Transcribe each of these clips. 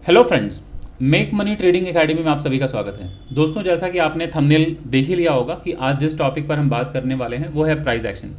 Hello friends, make money trading academy में आप सभी का स्वागत है। दोस्तों, जैसा कि आपने थंबनेल देख ही लिया होगा कि आज जिस टॉपिक पर हम बात करने वाले हैं वो है प्राइस एक्शन।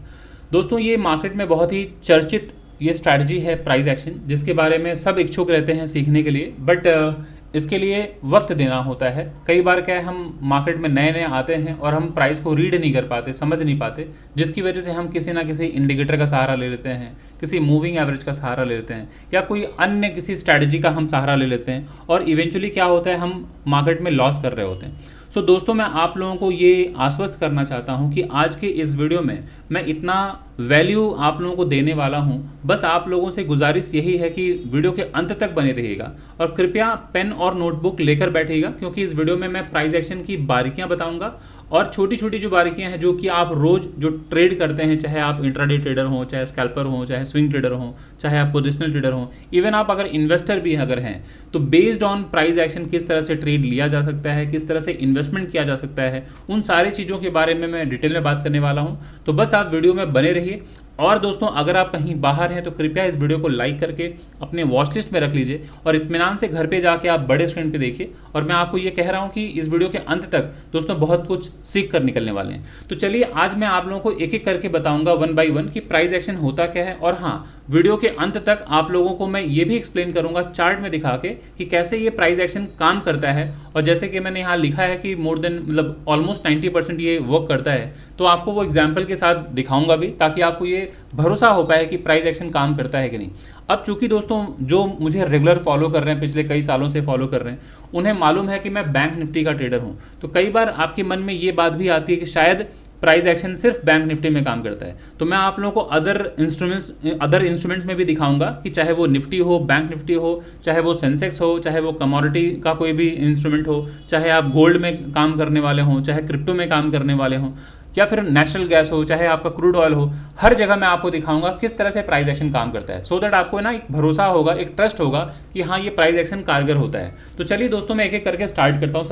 दोस्तों, ये मार्केट में बहुत ही चर्चित ये स्ट्रैटेजी है प्राइस एक्शन, जिसके बारे में सब इच्छुक रहते हैं सीखने के लिए, बट इसके लिए वक्त देना होता है। कई बार क्या है, हम मार्केट में नए नए आते हैं और हम प्राइस को रीड नहीं कर पाते, समझ नहीं पाते, जिसकी वजह से हम किसी ना किसी इंडिकेटर का सहारा ले लेते हैं, किसी मूविंग एवरेज का सहारा ले लेते हैं, या कोई अन्य किसी स्ट्रैटेजी का हम सहारा ले लेते हैं, और इवेंचुअली क्या होता है, हम मार्केट में लॉस कर रहे होते हैं। सो दोस्तों, मैं आप लोगों को ये आश्वस्त करना चाहता हूं कि आज के इस वीडियो में मैं इतना वैल्यू आप लोगों को देने वाला हूं। बस आप लोगों से गुजारिश यही है कि वीडियो के अंत तक बने रहिएगा और कृपया पेन और नोटबुक लेकर बैठिएगा, क्योंकि इस वीडियो में मैं प्राइस एक्शन की बारीकियां बताऊंगा और छोटी छोटी जो बारीकियां हैं जो कि आप रोज जो ट्रेड करते हैं, चाहे आप इंट्राडे ट्रेडर हो, चाहे स्कैल्पर हो, चाहे स्विंग ट्रेडर हो, चाहे आप पोजिशनल ट्रेडर हो, इवन आप अगर इन्वेस्टर भी अगर हैं, तो बेस्ड ऑन प्राइस एक्शन किस तरह से ट्रेड लिया जा सकता है, किस तरह से इन्वेस्टमेंट किया जा सकता है, उन सारी चीज़ों के बारे में मैं डिटेल में बात करने वाला हूं। तो बस आप वीडियो में बने रहिए। और दोस्तों, अगर आप कहीं बाहर हैं तो कृपया इस वीडियो को लाइक करके अपने वॉच लिस्ट में रख लीजिए और इत्मीनान से घर पे जाके आप बड़े स्क्रीन पे देखिए। और मैं आपको ये कह रहा हूँ कि इस वीडियो के अंत तक दोस्तों बहुत कुछ सीख कर निकलने वाले हैं। तो चलिए, आज मैं आप लोगों को एक एक करके बताऊंगा वन बाय वन कि प्राइस एक्शन होता क्या है। और हाँ, वीडियो के अंत तक आप लोगों को मैं ये भी एक्सप्लेन करूंगा चार्ट में दिखा के कि कैसे ये प्राइस एक्शन काम करता है। और जैसे कि मैंने यहाँ लिखा है कि मोर देन मतलब ऑलमोस्ट 90% ये वर्क करता है, तो आपको वो एग्जाम्पल के साथ दिखाऊंगा भी, ताकि आपको ये भरोसा हो पाए कि प्राइस एक्शन काम करता है कि नहीं। अब चूंकि दोस्तों जो मुझे रेगुलर फॉलो कर रहे हैं, पिछले कई सालों से फॉलो कर रहे हैं, उन्हें मालूम है कि मैं बैंक निफ्टी का ट्रेडर हूं। तो कई बार आपके मन में ये बात भी आती है कि शायद प्राइस एक्शन सिर्फ बैंक निफ्टी में काम करता है। तो मैं आप लोगों को अदर इंस्ट्रूमेंट्स में भी दिखाऊंगा कि चाहे वो निफ्टी हो, बैंक निफ्टी हो, चाहे वो सेंसेक्स हो, चाहे वो कमोडिटी का कोई भी इंस्ट्रूमेंट हो, चाहे आप गोल्ड में काम करने वाले हों, चाहे क्रिप्टो में काम करने वाले हों, या फिर नेचुरल गैस हो, चाहे आपका क्रूड ऑयल हो, हर जगह मैं आपको दिखाऊंगा किस तरह से प्राइस एक्शन काम करता है, सो दैट आपको ना एक भरोसा होगा, एक ट्रस्ट होगा कि हाँ, ये प्राइस एक्शन कारगर होता है। तो चलिए दोस्तों, मैं एक एक करके स्टार्ट करता हूँ।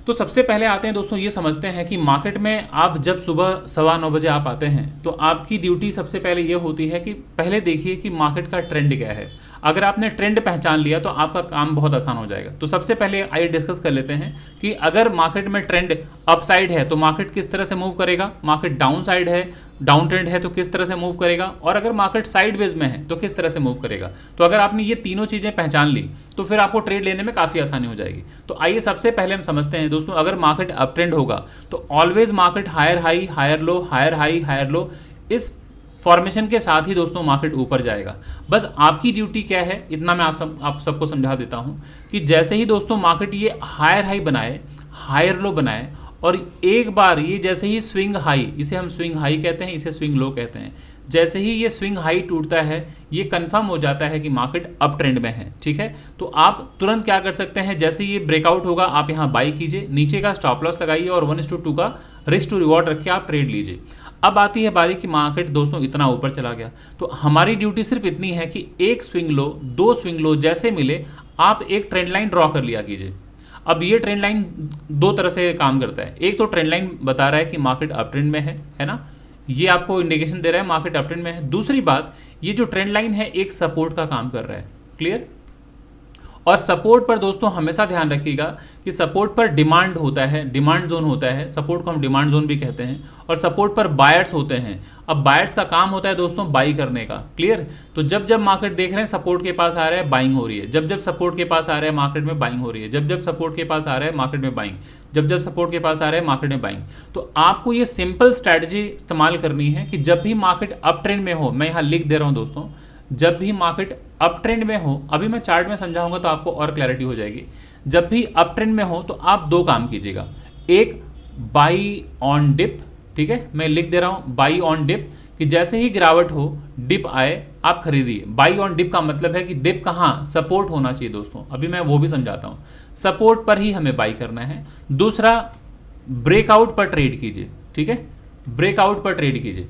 सबसे पहले आते हैं दोस्तों, ये समझते हैं कि मार्केट में आप जब सुबह 9:15 बजे आप आते हैं तो आपकी ड्यूटी सबसे पहले ये होती है कि पहले देखिए कि मार्केट का ट्रेंड क्या है। अगर आपने ट्रेंड पहचान लिया तो आपका काम बहुत आसान हो जाएगा। तो सबसे पहले आइए डिस्कस कर लेते हैं कि अगर मार्केट में ट्रेंड अपसाइड है तो मार्केट किस तरह से मूव करेगा, मार्केट डाउन साइड है, डाउन ट्रेंड है तो किस तरह से मूव करेगा, और अगर मार्केट साइडवेज में है तो किस तरह से मूव करेगा। तो अगर आपने ये तीनों चीज़ें पहचान ली तो फिर आपको ट्रेड लेने में काफ़ी आसानी हो जाएगी। तो आइए सबसे पहले हम समझते हैं दोस्तों, अगर मार्केट अप ट्रेंड होगा तो always market higher high, higher low, higher high, higher low, इस फॉर्मेशन के साथ ही दोस्तों मार्केट ऊपर जाएगा। बस आपकी ड्यूटी क्या है, इतना मैं आप सबको समझा देता हूं कि जैसे ही दोस्तों मार्केट ये हायर हाई बनाए, हायर लो बनाए, और एक बार ये जैसे ही स्विंग हाई, इसे हम स्विंग हाई कहते हैं, इसे स्विंग लो कहते हैं, जैसे ही ये स्विंग हाई टूटता है, ये कंफर्म हो जाता है कि मार्केट अप ट्रेंड में है। ठीक है, तो आप तुरंत क्या कर सकते हैं, जैसे ये ब्रेकआउट होगा आप यहाँ बाई कीजिए, नीचे का स्टॉप लॉस लगाइए और 1:2 का रिस्क टू रिवॉर्ड रख के आप ट्रेड लीजिए। अब आती है बारी कि मार्केट दोस्तों इतना ऊपर चला गया, तो हमारी ड्यूटी सिर्फ इतनी है कि एक स्विंग लो, दो स्विंग लो, जैसे मिले आप एक ट्रेंड लाइन ड्रॉ कर लिया कीजिए। अब ये ट्रेंड लाइन दो तरह से काम करता है। एक तो ट्रेंड लाइन बता रहा है कि मार्केट अप ट्रेंड में है ना, ये आपको इंडिकेशन दे रहा है मार्केट अप ट्रेंड में है। दूसरी बात, ये जो ट्रेंड लाइन है एक सपोर्ट का काम कर रहा है। क्लियर? और सपोर्ट पर दोस्तों हमेशा ध्यान रखिएगा कि सपोर्ट पर डिमांड होता है, डिमांड जोन होता है, सपोर्ट को हम डिमांड जोन भी कहते हैं, और सपोर्ट पर बायर्स होते हैं। अब बायर्स का काम होता है दोस्तों बाई करने का। क्लियर? तो जब जब मार्केट देख रहे हैं सपोर्ट के पास आ रहा है, बाइंग हो रही है, जब जब सपोर्ट के पास आ रहा है मार्केट में बाइंग हो रही है, जब जब सपोर्ट के पास आ रहा है मार्केट में बाइंग, जब जब सपोर्ट के पास आ रहा है मार्केट में बाइंग। तो आपको ये सिंपल स्ट्रैटेजी इस्तेमाल करनी है कि जब भी मार्केट अप ट्रेंड में हो, मैं यहाँ लिख दे रहा हूँ दोस्तों, जब भी मार्केट अप ट्रेंड में हो, अभी मैं चार्ट में समझाऊंगा तो आपको और क्लैरिटी हो जाएगी। जब भी अप ट्रेंड में हो तो आप दो काम कीजिएगा, एक बाई ऑन डिप, ठीक है, मैं लिख दे रहा हूं बाई ऑन डिप, कि जैसे ही गिरावट हो, डिप आए, आप खरीदिए। बाई ऑन डिप का मतलब है कि डिप कहाँ, सपोर्ट होना चाहिए दोस्तों, अभी मैं वो भी समझाता हूं, सपोर्ट पर ही हमें बाई करना है। दूसरा, ब्रेकआउट पर ट्रेड कीजिए। ठीक है, ब्रेकआउट पर ट्रेड कीजिए।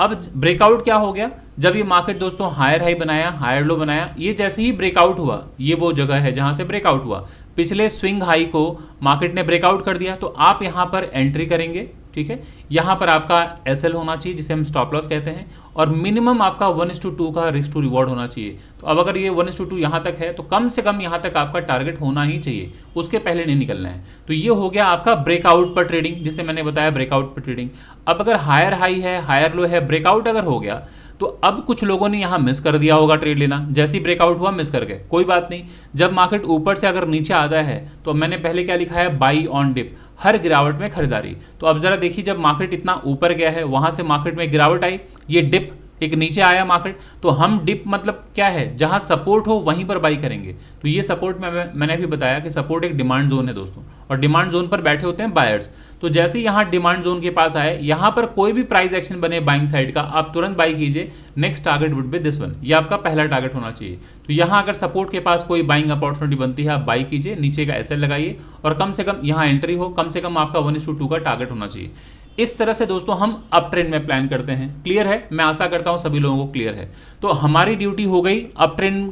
अब ब्रेकआउट क्या हो गया, जब ये मार्केट दोस्तों हायर हाई बनाया, हायर लो बनाया, ये जैसे ही ब्रेकआउट हुआ, ये वो जगह है जहां से ब्रेकआउट हुआ, पिछले स्विंग हाई को मार्केट ने ब्रेकआउट कर दिया, तो आप यहां पर एंट्री करेंगे। ठीक है। यहाँ पर आपका एसएल होना चाहिए जिसे हम स्टॉप लॉस कहते हैं, और मिनिमम आपका 1:2 का रिस्क टू रिवॉर्ड होना चाहिए। तो अब अगर ये 1:2 यहाँ तक है तो कम से कम यहाँ तक आपका टारगेट होना ही चाहिए, उसके पहले नहीं निकलना है। तो ये हो गया आपका ब्रेकआउट पर ट्रेडिंग, जिसे मैंने बताया ब्रेकआउट पर ट्रेडिंग। अब अगर हायर हाई है, हायर लो है, ब्रेकआउट अगर हो गया तो अब कुछ लोगों ने यहाँ मिस कर दिया होगा ट्रेड लेना, जैसे ही ब्रेकआउट हुआ मिस कर गए, कोई बात नहीं। जब मार्केट ऊपर से अगर नीचे आता है तो मैंने पहले क्या लिखा है, बाई ऑन डिप, हर गिरावट में खरीदारी। तो अब जरा देखिए, जब मार्केट इतना ऊपर गया है, वहां से मार्केट में गिरावट आई, ये डिप एक नीचे आया मार्केट, तो हम डिप मतलब क्या है, जहां सपोर्ट हो वहीं पर बाई करेंगे। तो ये सपोर्ट में मैंने अभी बताया कि सपोर्ट एक डिमांड जोन है दोस्तों, और डिमांड जोन पर बैठे होते हैं बायर्स। तो जैसे ही यहाँ डिमांड जोन के पास आए, यहाँ पर कोई भी प्राइस एक्शन बने बाइंग साइड का, आप तुरंत बाई कीजिए। Next target would be this one, ये आपका पहला टारगेट होना चाहिए। तो यहाँ अगर सपोर्ट के पास कोई बाइंग अपॉर्चुनिटी बनती है, आप बाई कीजिए, नीचे का एसएल लगाइए, और कम से कम यहाँ एंट्री हो, कम से कम आपका 1:2 का टारगेट होना चाहिए। इस तरह से दोस्तों हम अप ट्रेंड में प्लान करते हैं। क्लियर है? मैं आशा करता हूं सभी लोगों को क्लियर है। तो हमारी ड्यूटी हो गई, अप ट्रेंड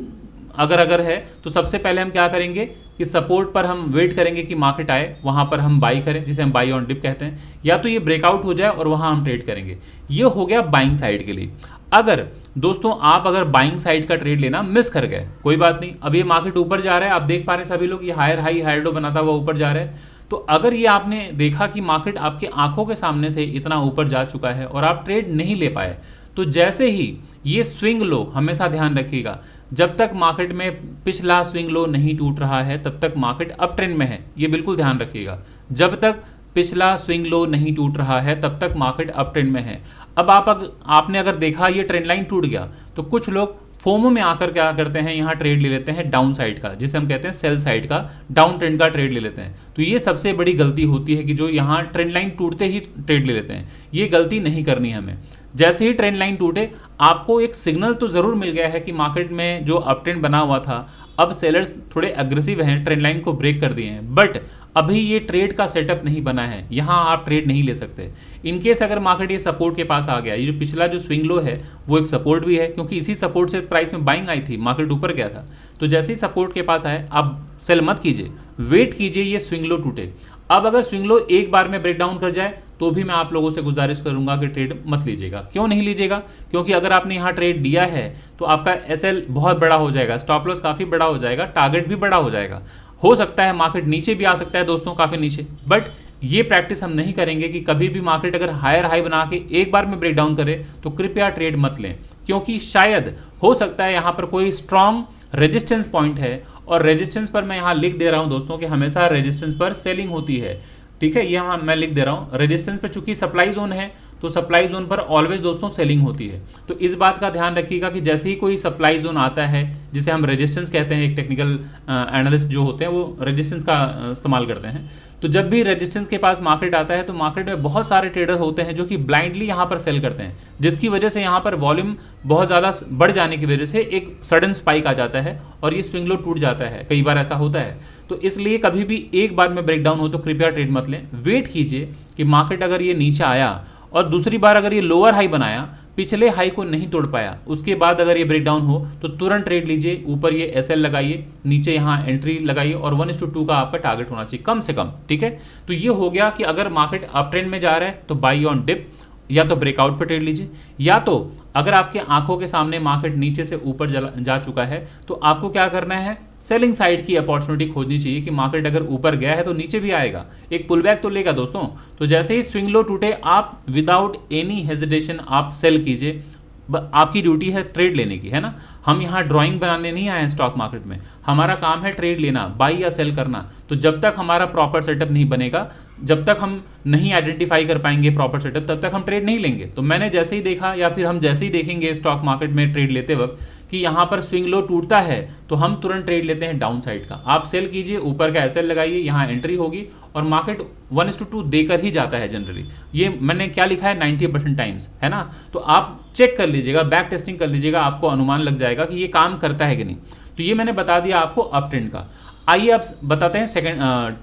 अगर है तो सबसे पहले हम क्या करेंगे कि सपोर्ट पर हम वेट करेंगे कि मार्केट आए, वहां पर हम बाई करें, जिसे हम बाई ऑन डिप कहते हैं, या तो ये ब्रेकआउट हो जाए और वहां हम ट्रेड करेंगे। ये हो गया बाइंग साइड के लिए। अगर दोस्तों आप अगर बाइंग साइड का ट्रेड लेना मिस कर गए, कोई बात नहीं, अब ये मार्केट ऊपर जा रहा है, आप देख पा रहे हैं सभी लोग, ये हायर हाई हायर लो बनाता हुआ ऊपर जा रहा है। तो अगर ये आपने देखा कि मार्केट आपके आंखों के सामने से इतना ऊपर जा चुका है और आप ट्रेड नहीं ले पाए, तो जैसे ही ये स्विंग लो, हमेशा ध्यान रखिएगा, जब तक मार्केट में पिछला स्विंग लो नहीं टूट रहा है तब तक मार्केट अप ट्रेंड में है। ये बिल्कुल ध्यान रखिएगा, जब तक पिछला स्विंग लो नहीं टूट रहा है तब तक मार्केट अप ट्रेंड में है। अब आपने अगर देखा ये ट्रेंड लाइन टूट गया, तो कुछ लोग फोमो में आकर क्या करते हैं, यहाँ ट्रेड ले लेते हैं डाउन साइड का, जिसे हम कहते हैं सेल साइड का, डाउन ट्रेंड का ट्रेड ले लेते हैं। तो ये सबसे बड़ी गलती होती है कि जो यहाँ ट्रेंड लाइन टूटते ही ट्रेड ले लेते हैं। ये गलती नहीं करनी है हमें। जैसे ही ट्रेंड लाइन टूटे, आपको एक सिग्नल तो ज़रूर मिल गया है कि मार्केट में जो अप ट्रेंड बना हुआ था, अब सेलर्स थोड़े अग्रेसिव हैं, ट्रेंड लाइन को ब्रेक कर दिए हैं, बट अभी ये ट्रेड का सेटअप नहीं बना है, यहाँ आप ट्रेड नहीं ले सकते। इनकेस अगर मार्केट ये सपोर्ट के पास आ गया, ये जो पिछला जो स्विंग लो है वो एक सपोर्ट भी है, क्योंकि इसी सपोर्ट से प्राइस में बाइंग आई थी, मार्केट ऊपर गया था। तो जैसे ही सपोर्ट के पास आए, आप सेल मत कीजिए, वेट कीजिए ये स्विंग लो टूटे। अब अगर स्विंग लो एक बार में ब्रेक डाउन कर जाए तो भी मैं आप लोगों से गुजारिश करूंगा कि ट्रेड मत लीजिएगा। क्यों नहीं लीजिएगा? क्योंकि अगर आपने यहाँ ट्रेड दिया है तो आपका एसएल बहुत बड़ा हो जाएगा, स्टॉप लॉस काफ़ी बड़ा हो जाएगा, टारगेट भी बड़ा हो जाएगा। हो सकता है मार्केट नीचे भी आ सकता है दोस्तों, काफ़ी नीचे, बट ये प्रैक्टिस हम नहीं करेंगे कि कभी भी मार्केट अगर हायर हाई बना के एक बार में ब्रेक डाउन करे तो कृपया ट्रेड मत लें, क्योंकि शायद हो सकता है यहाँ पर कोई स्ट्रॉन्ग रेजिस्टेंस पॉइंट है, और रेजिस्टेंस पर मैं यहाँ लिख दे रहा हूँ दोस्तों कि हमेशा रेजिस्टेंस पर सेलिंग होती है। ठीक है, ये यहाँ मैं लिख दे रहा हूँ, रेजिस्टेंस पर चूंकि सप्लाई जोन है तो सप्लाई जोन पर ऑलवेज दोस्तों सेलिंग होती है। तो इस बात का ध्यान रखिएगा कि जैसे ही कोई सप्लाई जोन आता है, जिसे हम रेजिस्टेंस कहते हैं, एक टेक्निकल एनालिस्ट जो होते हैं वो रेजिस्टेंस का इस्तेमाल करते हैं, तो जब भी रेजिस्टेंस के पास मार्केट आता है तो मार्केट में बहुत सारे ट्रेडर होते हैं जो कि ब्लाइंडली यहाँ पर सेल करते हैं, जिसकी वजह से यहाँ पर वॉल्यूम बहुत ज़्यादा बढ़ जाने की वजह से एक सडन स्पाइक आ जाता है और ये स्विंग लो टूट जाता है। कई बार ऐसा होता है। तो इसलिए कभी भी एक बार में ब्रेकडाउन हो तो कृपया ट्रेड मत लें, वेट कीजिए कि मार्केट अगर ये नीचे आया और दूसरी बार अगर ये लोअर हाई बनाया, पिछले हाई को नहीं तोड़ पाया, उसके बाद अगर ये ब्रेकडाउन हो तो तुरंत ट्रेड लीजिए, ऊपर ये एसएल लगाइए, नीचे यहाँ एंट्री लगाइए, और 1:2 का आपका टारगेट होना चाहिए कम से कम। ठीक है, तो ये हो गया कि अगर मार्केट अप ट्रेंड में जा रहा है तो बाई ऑन डिप, या तो ब्रेकआउट पर ट्रेड लीजिए, या तो अगर आपके आंखों के सामने मार्केट नीचे से ऊपर जा चुका है तो आपको क्या करना है, सेलिंग साइड की अपॉर्चुनिटी खोजनी चाहिए कि मार्केट अगर ऊपर गया है तो नीचे भी आएगा, एक पुल बैक तो लेगा दोस्तों। तो जैसे ही स्विंग लो टूटे, आप विदाउट एनी हेजिटेशन आप सेल कीजिए। आपकी ड्यूटी है ट्रेड लेने की, है ना। हम यहाँ ड्राइंग बनाने नहीं आए हैं स्टॉक मार्केट में, हमारा काम है ट्रेड लेना, बाई या सेल करना। तो जब तक हमारा प्रॉपर सेटअप नहीं बनेगा, जब तक हम नहीं आइडेंटिफाई कर पाएंगे प्रॉपर सेटअप, तब तक हम ट्रेड नहीं लेंगे। तो मैंने जैसे ही देखा, या फिर हम जैसे ही देखेंगे स्टॉक मार्केट में ट्रेड लेते वक्त कि यहाँ पर स्विंग लो टूटता है, तो हम तुरंत ट्रेड लेते हैं डाउन साइड का। आप सेल कीजिए, ऊपर का एसएल लगाइए, यहाँ एंट्री होगी और मार्केट 1:2 देकर ही जाता है जनरली। ये मैंने क्या लिखा है, 90% टाइम्स, है ना। तो आप चेक कर लीजिएगा, बैक टेस्टिंग कर लीजिएगा, आपको अनुमान लग जाएगा कि ये काम करता है कि नहीं। तो ये मैंने बता दिया आपको अप ट्रेंड का। आइए अब बताते हैं सेकंड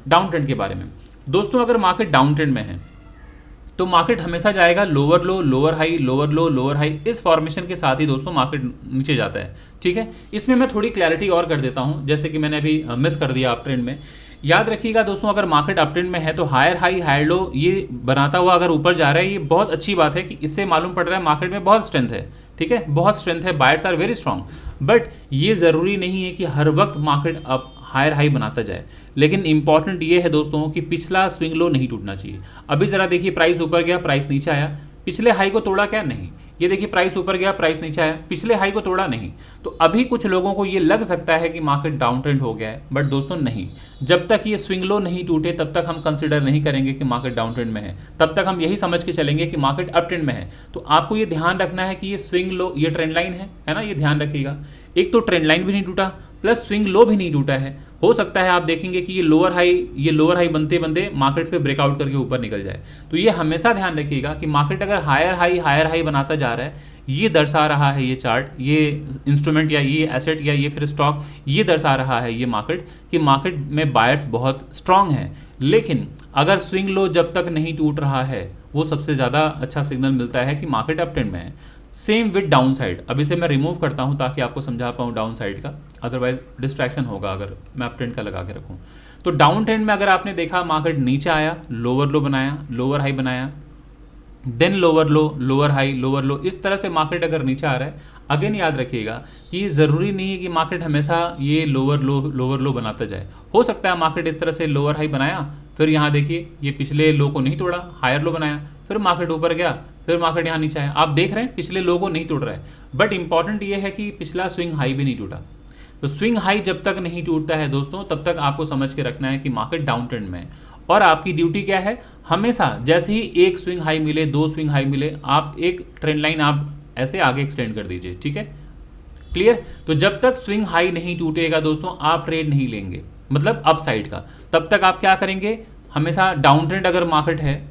डाउन ट्रेंड के बारे में। दोस्तों अगर मार्केट डाउन ट्रेंड में है तो मार्केट हमेशा जाएगा lower low lower high, lower low lower high, इस फॉर्मेशन के साथ ही दोस्तों मार्केट नीचे जाता है। ठीक है, इसमें मैं थोड़ी क्लैरिटी और कर देता हूं, जैसे कि मैंने अभी मिस कर दिया अप ट्रेंड में। याद रखिएगा दोस्तों, अगर मार्केट अप ट्रेंड में है तो हायर हाई हायर लो ये बनाता हुआ अगर ऊपर जा रहा है, ये बहुत अच्छी बात है कि इससे मालूम पड़ रहा है मार्केट में बहुत स्ट्रेंथ है, ठीक है, बहुत स्ट्रेंथ है, buyers are very strong. But ये ज़रूरी नहीं है कि हर वक्त मार्केट अब हायर हाई बनाता जाए, लेकिन इंपॉर्टेंट ये है दोस्तों कि पिछला स्विंग लो नहीं टूटना चाहिए। अभी ज़रा देखिए, प्राइस ऊपर गया, प्राइस नीचे आया, पिछले हाई को तोड़ा क्या? नहीं। ये देखिए, प्राइस ऊपर गया, प्राइस नीचे आया, पिछले हाई को तोड़ा नहीं। तो अभी कुछ लोगों को ये लग सकता है कि मार्केट डाउन ट्रेंड हो गया है, बट दोस्तों नहीं, जब तक ये स्विंग लो नहीं टूटे तब तक हम कंसिडर नहीं करेंगे कि मार्केट डाउन ट्रेंड में है, तब तक हम यही समझ के चलेंगे कि मार्केट अप ट्रेंड में है। तो आपको ये ध्यान रखना है कि ये स्विंग लो, ये ट्रेंड लाइन है ना, ये ध्यान रखिएगा। एक तो ट्रेंड लाइन भी नहीं टूटा, प्लस स्विंग लो भी नहीं टूटा है। हो सकता है आप देखेंगे कि ये लोअर हाई बनते बनते मार्केट फिर ब्रेकआउट करके ऊपर निकल जाए। तो ये हमेशा ध्यान रखिएगा कि मार्केट अगर हायर हाई बनाता जा रहा है, ये दर्शा रहा है ये चार्ट, ये इंस्ट्रूमेंट या ये एसेट या ये फिर स्टॉक, ये दर्शा रहा है ये मार्केट कि मार्केट में बायर्स बहुत स्ट्रांग हैं। लेकिन अगर स्विंग लो जब तक नहीं टूट रहा है, वो सबसे ज़्यादा अच्छा सिग्नल मिलता है कि मार्केट अप ट्रेंड में है। Same with down side. अभी से मैं रिमूव करता हूं ताकि आपको समझा पाऊँ डाउन साइड का, अदरवाइज डिस्ट्रैक्शन होगा अगर मैं अप ट्रेंड का लगा के रखूं। तो डाउन ट्रेंड में अगर आपने देखा मार्केट नीचे आया, लोअर लो बनाया, लोअर हाई बनाया, then lower low, lower high, lower low, इस तरह से मार्केट अगर नीचे आ रहा है, अगेन याद रखिएगा कि ये ज़रूरी नहीं है कि मार्केट हमेशा ये लोअर लो बनाता जाए। हो सकता है मार्केट इस तरह से लोअर हाई बनाया, फिर यहाँ देखिए ये पिछले लो को नहीं तोड़ा, हायर लो बनाया, फिर मार्केट ऊपर गया, फिर मार्केट यहाँ नीचे आया। आप देख रहे हैं पिछले लो को नहीं टूट रहा है, बट इंपॉर्टेंट ये है कि पिछला स्विंग हाई भी नहीं टूटा। तो स्विंग हाई जब तक नहीं टूटता है दोस्तों, तब तक आपको समझ के रखना है कि मार्केट डाउन ट्रेंड में है। और आपकी ड्यूटी क्या है, हमेशा जैसे ही एक स्विंग हाई मिले, दो स्विंग हाई मिले, आप एक ट्रेंड लाइन आप ऐसे आगे एक्सटेंड कर दीजिए, ठीक है, क्लियर। तो जब तक स्विंग हाई नहीं टूटेगा दोस्तों, आप ट्रेड नहीं लेंगे, मतलब अप साइड का। तब तक आप क्या करेंगे, हमेशा डाउन ट्रेंड अगर मार्केट है,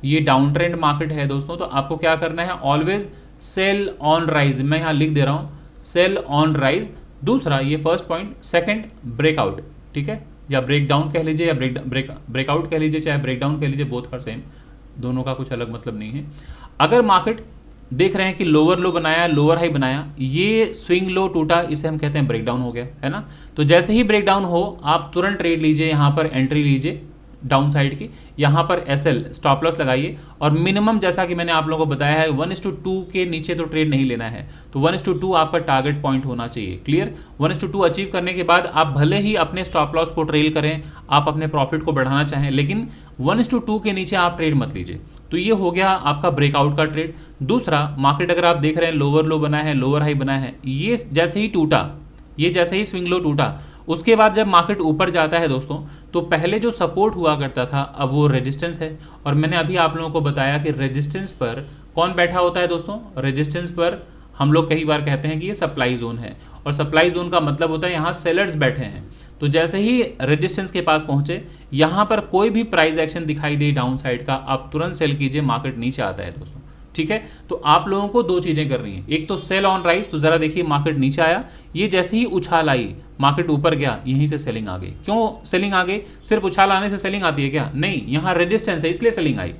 ये डाउन ट्रेंड मार्केट है दोस्तों, तो आपको क्या करना है, ऑलवेज सेल ऑन राइज। मैं यहाँ लिख दे रहा हूँ, सेल ऑन राइज। दूसरा ये फर्स्ट पॉइंट, सेकंड ब्रेकआउट, ठीक है, या ब्रेक डाउन कह लीजिए या ब्रेकआउट कह लीजिए, चाहे ब्रेक डाउन कह लीजिए, बोथ आर सेम, दोनों का कुछ अलग मतलब नहीं है। अगर मार्केट देख रहे हैं कि लोअर लो बनाया, लोअर हाई बनाया, ये स्विंग लो टूटा, इसे हम कहते हैं ब्रेक डाउन हो गया, है ना। तो जैसे ही ब्रेक डाउन हो, आप तुरंत ट्रेड लीजिए, यहाँ पर एंट्री लीजिए डाउन साइड की, यहाँ पर एसएल स्टॉप लॉस लगाइए, और मिनिमम जैसा कि मैंने आप लोगों को बताया है 1:2 के नीचे तो ट्रेड नहीं लेना है। तो 1:2 आपका टारगेट पॉइंट होना चाहिए, क्लियर। 1:2 अचीव करने के बाद आप भले ही अपने स्टॉप लॉस को ट्रेल करें, आप अपने प्रॉफिट को बढ़ाना चाहें, लेकिन 1:2 के नीचे आप ट्रेड मत लीजिए। तो ये हो गया आपका ब्रेकआउट का ट्रेड। दूसरा, मार्केट अगर आप देख रहे हैं लोअर लो बना है, लोअर हाई बना है, ये जैसे ही टूटा, ये जैसे ही स्विंग लो टूटा, उसके बाद जब मार्केट ऊपर जाता है दोस्तों, तो पहले जो सपोर्ट हुआ करता था अब वो रेजिस्टेंस है। और मैंने अभी आप लोगों को बताया कि रेजिस्टेंस पर कौन बैठा होता है दोस्तों, रेजिस्टेंस पर हम लोग कई बार कहते हैं कि ये सप्लाई जोन है, और सप्लाई जोन का मतलब होता है यहाँ सेलर्स बैठे हैं। तो जैसे ही रेजिस्टेंस के पास पहुंचे, यहाँ पर कोई भी प्राइस एक्शन दिखाई दे डाउन साइड का, आप तुरंत सेल कीजिए, मार्केट नीचे आता है दोस्तों, ठीक है। तो आप लोगों को दो चीज़ें करनी है, एक तो सेल ऑन राइज। तो ज़रा देखिए मार्केट नीचे आया, ये जैसे ही उछाल आई, मार्केट ऊपर गया, यहीं से सेलिंग आ गई। क्यों सेलिंग आ गई, सिर्फ उछाल आने से सेलिंग आती है क्या? नहीं, यहाँ रेजिस्टेंस है इसलिए सेलिंग आई,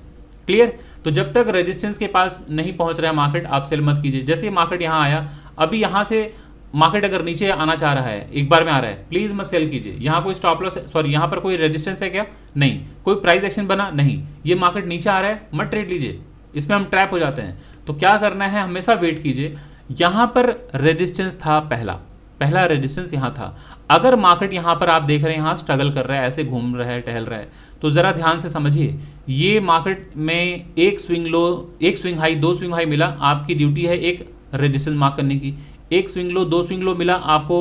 क्लियर। तो जब तक रेजिस्टेंस के पास नहीं पहुंच रहा है मार्केट, आप सेल मत कीजिए। जैसे ही मार्केट यहाँ आया, अभी यहाँ से मार्केट अगर नीचे आना चाह रहा है, एक बार में आ रहा है, प्लीज़ मत सेल कीजिए। यहाँ कोई स्टॉप लॉस, सॉरी यहाँ पर कोई रेजिस्टेंस है क्या? नहीं। कोई प्राइस एक्शन बना? नहीं। ये मार्केट नीचे आ रहा है, मत ट्रेड लीजिए, इसमें हम ट्रैप हो जाते हैं। तो क्या करना है, हमेशा वेट कीजिए। यहाँ पर रेजिस्टेंस था, पहला रेजिस्टेंस यहाँ था। अगर मार्केट यहाँ पर आप देख रहे हैं, यहाँ स्ट्रगल कर रहा है, ऐसे घूम रहा है, टहल रहा है, तो ज़रा ध्यान से समझिए, ये मार्केट में एक स्विंग लो, एक स्विंग हाई, दो स्विंग हाई मिला, आपकी ड्यूटी है एक रेजिस्टेंस मार्क करने की। एक स्विंग लो, दो स्विंग लो मिला, आपको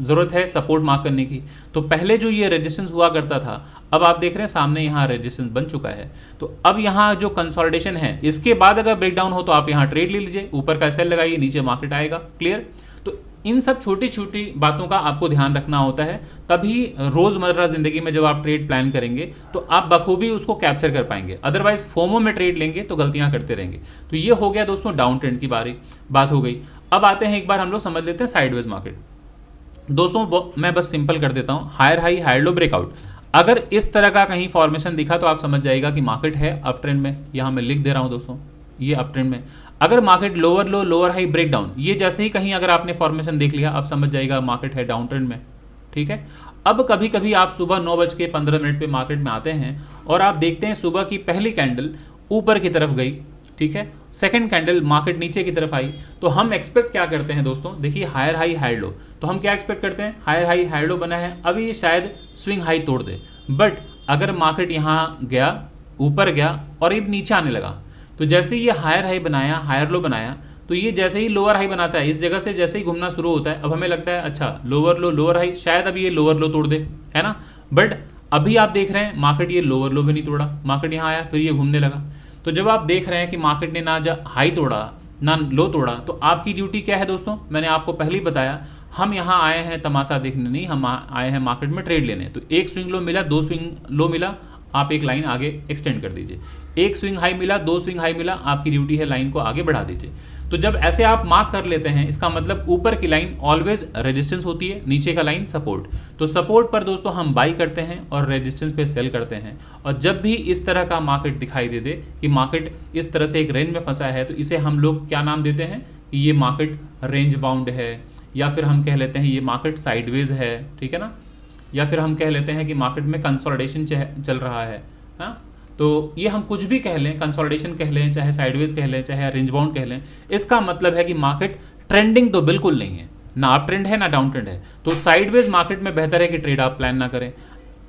ज़रूरत है सपोर्ट मार्क करने की। तो पहले जो ये रेजिस्टेंस हुआ करता था, अब आप देख रहे हैं सामने यहाँ रेजिस्टेंस बन चुका है। तो अब यहाँ जो कंसोलिडेशन है, इसके बाद अगर ब्रेकडाउन हो तो आप यहाँ ट्रेड ले लीजिए, ऊपर का सेल लगाइए, नीचे मार्केट आएगा, क्लियर। तो इन सब छोटी छोटी बातों का आपको ध्यान रखना होता है, तभी रोज़मर्रा ज़िंदगी में जब आप ट्रेड प्लान करेंगे तो आप बखूबी उसको कैप्चर कर पाएंगे। अदरवाइज फोमो में ट्रेड लेंगे तो गलतियाँ करते रहेंगे। तो ये हो गया दोस्तों डाउन ट्रेंड की बात हो गई। अब आते हैं, एक बार हम लोग समझ लेते हैं साइडवेज मार्केट। दोस्तों मैं बस सिंपल कर देता हूँ, higher high, higher low, breakout. अगर इस तरह का कहीं फॉर्मेशन दिखा तो आप समझ जाएगा कि मार्केट है अप ट्रेंड में। यहाँ मैं लिख दे रहा हूँ दोस्तों, ये अप ट्रेंड में। अगर market lower low, lower high, break down, ये जैसे ही कहीं अगर आपने फॉर्मेशन देख लिया, आप समझ जाएगा मार्केट है डाउन ट्रेंड में, ठीक है। अब कभी कभी आप सुबह 9:15 पे मार्केट में आते हैं और आप देखते हैं सुबह की पहली कैंडल ऊपर की तरफ गई, ठीक है, सेकंड कैंडल मार्केट नीचे की तरफ आई, तो हम एक्सपेक्ट क्या करते हैं दोस्तों, देखिए हायर हाई हायर लो, तो हम क्या एक्सपेक्ट करते हैं, हायर हाई हायर लो बना है, अभी ये शायद स्विंग हाई तोड़ दे। बट अगर मार्केट यहाँ गया, ऊपर गया और ये नीचे आने लगा, तो जैसे ही ये हायर हाई बनाया, हायर लो बनाया, तो ये जैसे ही लोअर हाई बनाता है, इस जगह से जैसे ही घूमना शुरू होता है, अब हमें लगता है अच्छा लोअर लो लोअर हाई, शायद अभी ये लोअर लो तोड़ दे, है ना। बट अभी आप देख रहे हैं मार्केट ये लोअर लो भी नहीं तोड़ा, मार्केट यहाँ आया फिर ये घूमने लगा। तो जब आप देख रहे हैं कि मार्केट ने ना हाई तोड़ा ना लो तोड़ा, तो आपकी ड्यूटी क्या है दोस्तों, मैंने आपको पहले ही बताया, हम यहाँ आए हैं तमाशा देखने नहीं, हम आए हैं मार्केट में ट्रेड लेने। तो एक स्विंग लो मिला, दो स्विंग लो मिला, आप एक लाइन आगे एक्सटेंड कर दीजिए। एक स्विंग हाई मिला, दो स्विंग हाई मिला, आपकी ड्यूटी है लाइन को आगे बढ़ा दीजिए। तो जब ऐसे आप मार्क कर लेते हैं, इसका मतलब ऊपर की लाइन ऑलवेज रेजिस्टेंस होती है, नीचे का लाइन सपोर्ट। तो सपोर्ट पर दोस्तों हम बाई करते हैं और रेजिस्टेंस पे सेल करते हैं। और जब भी इस तरह का मार्केट दिखाई दे दे कि मार्केट इस तरह से एक रेंज में फंसा है, तो इसे हम लोग क्या नाम देते हैं कि ये मार्केट रेंज बाउंड है, या फिर हम कह लेते हैं ये मार्केट साइडवेज है, ठीक है ना, या फिर हम कह लेते हैं कि मार्केट में कंसोलिडेशन चल रहा है। हाँ, तो ये हम कुछ भी कह लें, कंसोलिडेशन कह लें, चाहे साइडवेज कह लें, चाहे रेंज बाउंड कह लें, इसका मतलब है कि मार्केट ट्रेंडिंग तो बिल्कुल नहीं है, ना अप ट्रेंड है ना डाउन ट्रेंड है। तो साइडवेज मार्केट में बेहतर है कि ट्रेड आप प्लान ना करें।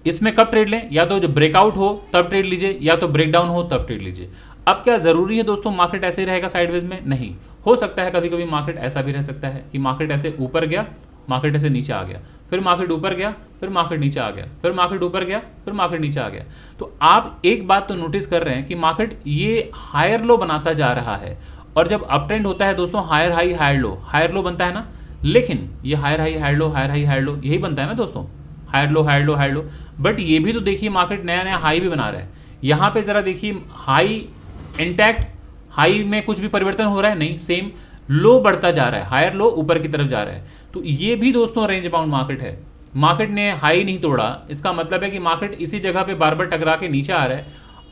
इसमें कब ट्रेड लें, या तो जब ब्रेकआउट हो तब ट्रेड लीजिए, या तो ब्रेकडाउन हो तब ट्रेड लीजिए। अब क्या ज़रूरी है दोस्तों मार्केट ऐसे ही रहेगा साइडवेज में? नहीं, हो सकता है कभी कभी मार्केट ऐसा भी रह सकता है कि मार्केट ऐसे ऊपर गया, मार्केट ऐसे नीचे आ गया, फिर मार्केट ऊपर गया, फिर मार्केट नीचे आ गया, फिर मार्केट ऊपर गया, फिर मार्केट नीचे आ गया। तो आप एक बात तो नोटिस कर रहे हैं कि मार्केट ये हायर लो बनाता जा रहा है, और जब अप ट्रेंड होता है दोस्तों हायर हाई हायर लो बनता है ना, लेकिन ये higher high higher low higher high higher low यही बनता है ना दोस्तों, higher low higher low higher low. But ये भी तो देखिए मार्केट नया नया हाई भी बना रहा है। यहाँ पे ज़रा देखिए हाई इंटैक्ट, हाई में कुछ भी परिवर्तन हो रहा है नहीं, सेम लो बढ़ता जा रहा है, हायर लो ऊपर की तरफ जा रहा है। तो ये भी दोस्तों रेंज बाउंड मार्केट है। मार्केट ने हाई नहीं तोड़ा, इसका मतलब है कि मार्केट इसी जगह पे बार बार टकरा के नीचे आ रहा है।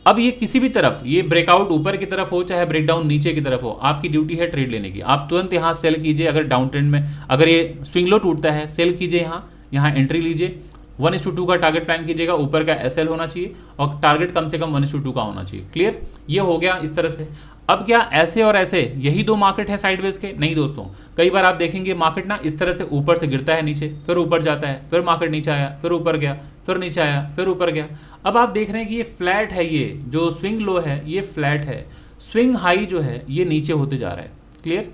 अब ये किसी भी तरफ, ये ब्रेकआउट ऊपर की तरफ हो चाहे ब्रेकडाउन नीचे की तरफ हो, आपकी ड्यूटी है ट्रेड लेने की। आप तुरंत यहाँ सेल कीजिए, अगर डाउन ट्रेंड में अगर ये स्विंग लो टूटता है सेल कीजिए, यहाँ एंट्री लीजिए, 1:2 का टारगेट प्लान कीजिएगा, ऊपर का एसएल होना चाहिए और टारगेट कम से कम 1:2 का होना चाहिए। क्लियर, ये हो गया इस तरह से। अब क्या ऐसे और ऐसे यही दो मार्केट है साइडवेज के? नहीं दोस्तों, कई बार आप देखेंगे मार्केट ना इस तरह से ऊपर से गिरता है नीचे, फिर ऊपर जाता है, फिर मार्केट नीचे आया, फिर ऊपर गया, फिर नीचे आया, फिर ऊपर गया। अब आप देख रहे हैं कि ये फ्लैट है, ये जो स्विंग लो है ये फ्लैट है, स्विंग हाई जो है ये नीचे होते जा रहा है। क्लियर,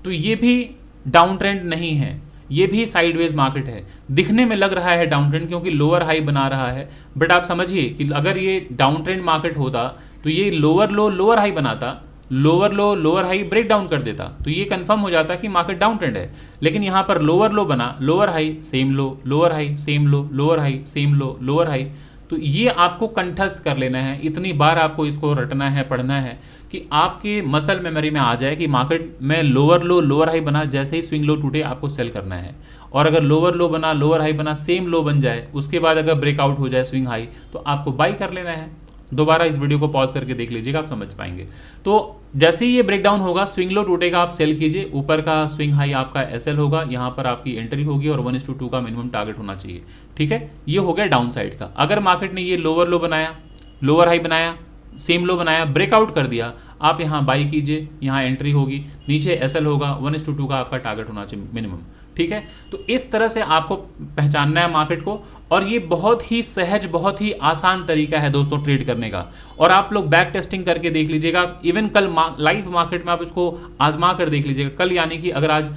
तो ये भी डाउन ट्रेंड नहीं है, ये भी साइडवेज मार्केट है। दिखने में लग रहा है डाउन ट्रेंड क्योंकि लोअर हाई बना रहा है, बट आप समझिए कि अगर ये डाउन ट्रेंड मार्केट होता तो ये लोअर लो लोअर हाई बनाता, lower low lower high break down कर देता, तो ये कंफर्म हो जाता कि मार्केट डाउन ट्रेंड है। लेकिन यहाँ पर लोअर लो बना, लोअर हाई सेम लो, लोअर हाई सेम लो, लोअर हाई सेम लो, लोअर हाई। तो ये आपको कंठस्थ कर लेना है, इतनी बार आपको इसको रटना है, पढ़ना है कि आपके मसल मेमोरी में आ जाए कि मार्केट में लोअर लो लोअर हाई बना, जैसे ही स्विंग लो टूटे आपको सेल करना है। और अगर लोअर लो बना लोअर हाई बना सेम लो बन जाए, उसके बाद अगर ब्रेकआउट हो जाए स्विंग हाई, तो आपको बाई कर लेना है। दोबारा इस वीडियो को पॉज करके देख लीजिएगा, आप समझ पाएंगे। तो जैसे ही ये ब्रेकडाउन होगा, स्विंग लो टूटेगा, आप सेल कीजिए, ऊपर का स्विंग हाई आपका एसएल होगा, यहाँ पर आपकी एंट्री होगी और 1:2 का मिनिमम टारगेट होना चाहिए। ठीक है, ये हो गया डाउन साइड का। अगर मार्केट ने ये लोअर लो बनाया, लोअर हाई बनाया, सेम लो बनाया, ब्रेकआउट कर दिया, आप यहाँ बाई कीजिए, यहाँ एंट्री होगी, नीचे एसएल होगा, 1:2 का आपका टारगेट होना चाहिए मिनिमम। ठीक है, तो इस तरह से आपको पहचानना है मार्केट को, और ये बहुत ही सहज, बहुत ही आसान तरीका है दोस्तों ट्रेड करने का। और आप लोग बैक टेस्टिंग करके देख लीजिएगा, इवन कल लाइव मार्केट में आप इसको आजमा कर देख लीजिएगा। कल यानी कि अगर आज